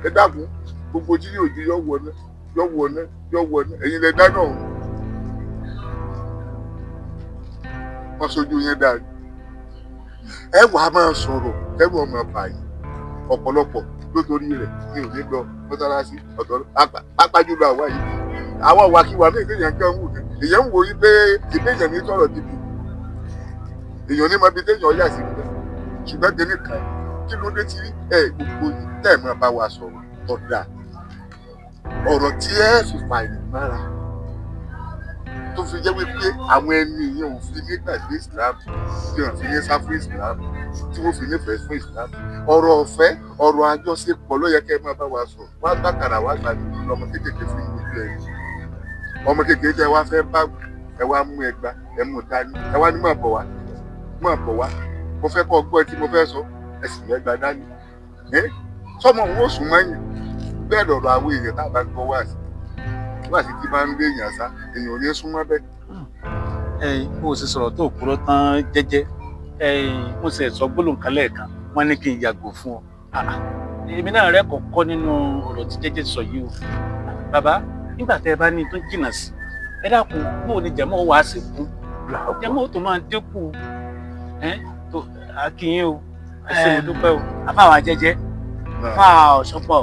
ẹ dákun gbogbo jí yóò di yọ̀wọ̀ náà ẹ̀yin lẹ dáná o wọ́n sojú yẹn dáa ẹ wàá máa sọ̀rọ̀ kẹ́rù ọmọ báyìí ọ̀pọ̀lọpọ̀ lótorí rẹ̀ ní òní lọ mọ́sálásí ọ̀dọ́ pápájúlọ àwa yìí àwọn ìwàkiwà ní ìdíyàn kan wù èèyàn ń wo yí pé ìdíyàn ní sọ̀rọ̀ dìbò èèyàn ní mọbi téèyàn yà sí níbẹ̀ ṣùgbọ́n kìíní kan kí ló dé tí gbogbo yìí tẹ̀ máa bá wa sọ̀rọ̀ ọ̀dà ọ̀rọ̀ tí ẹ fi fà ìmára tó fi jẹ́ wípé àwọn ẹni yẹn ò fi ní gbàgbé Islam tí wọ́n fi ní sá fún Islam tí wọ́n fi nífẹ̀ẹ́ fún Islam ọ̀rọ̀ ọ̀fẹ́ ọ̀rọ̀ àjọṣepọ̀ ló yẹ kẹ́ ẹ máa bá wa sọ wá gbàkàrà wá gbàgbé ọmọ kékeré fún ìlú ẹ̀ ọmọ kékeré tẹ wá fẹ́ bá ẹ wá mú ẹgbà ẹ mú dání ẹ wá ní máa bọ̀ wá mo fẹ́ kọ́ gbọ́ tí mo fẹ́ sọ ẹ sì mẹ́gbà dání sọmọ òun ò sùn mọ́yìn bẹ́ẹ̀ lọ̀rọ̀ àwọn èèyàn tá a bá gbọ́ wá sí tí máa ń lé èèyàn sá èèyàn ò ní súnmọ́ bẹ́ẹ̀. mo sì sọ̀rọ̀ tó kúrò tán jẹ́jẹ́ mo sì sọ gbólóhùn kan lẹ́ẹ̀kan wọ́n ní kí n yàgò fún ọ. èmi náà rẹ́ kọ̀ọ̀kọ́ nínú ọ̀rọ̀ tí jẹ́jẹ́ sọ yìí o. bàbá nígbà tẹ́ ẹ bá ní tó jìnnà sí ẹ dákun bó o ní jẹ̀mọ́ wàá sí kú jẹ̀mọ́ tó máa dínkù tó akínyìn o ẹ ṣé mo dúpẹ́ o. àfáàwà jẹ́jẹ́ àfáà ọ̀ṣọ́pọ̀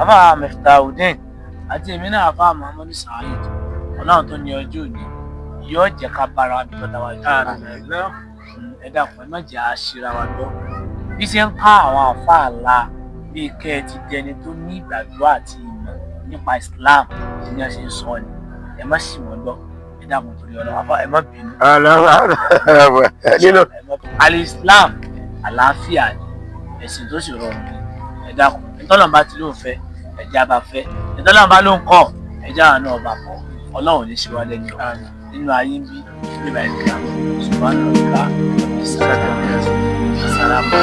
àfáà Miftahuddin àti èmi náà àfáà Muhammadu Saheed Ọlọ́run tó ní ọjọ́ òní yóò jẹ́ ká bára wa bí tọ́ta wa jù ẹ dákun ẹ má jẹ́ àṣírà wa lọ bí ṣe ń ká àwọn àfáà la bí kẹ́ ẹ ti dẹni tó ní ìgbàgbọ́ àti ìmọ̀ nípa Islam tí ní a ṣe ń sọ ni ẹ má sì wọ́n gbọ́ ẹ dákun torí Ọlọ́run àfáà ẹ má bínú. Al-Islam àlàáfíà ni ẹ̀sìn tó sì rọrùn ni ẹ dákun ìtọ́nà bá ti lóun fẹ́ ẹ̀já bá fẹ́ ìtọ́nà bá ló ń kọ́ ẹ̀já àwọn náà bá kọ́ Ọlọ́run ní ṣe wá lẹ́nu nínú ayé ń bí nígbà ìgbà ṣùgbọ́n ọ̀gá ìsàlámù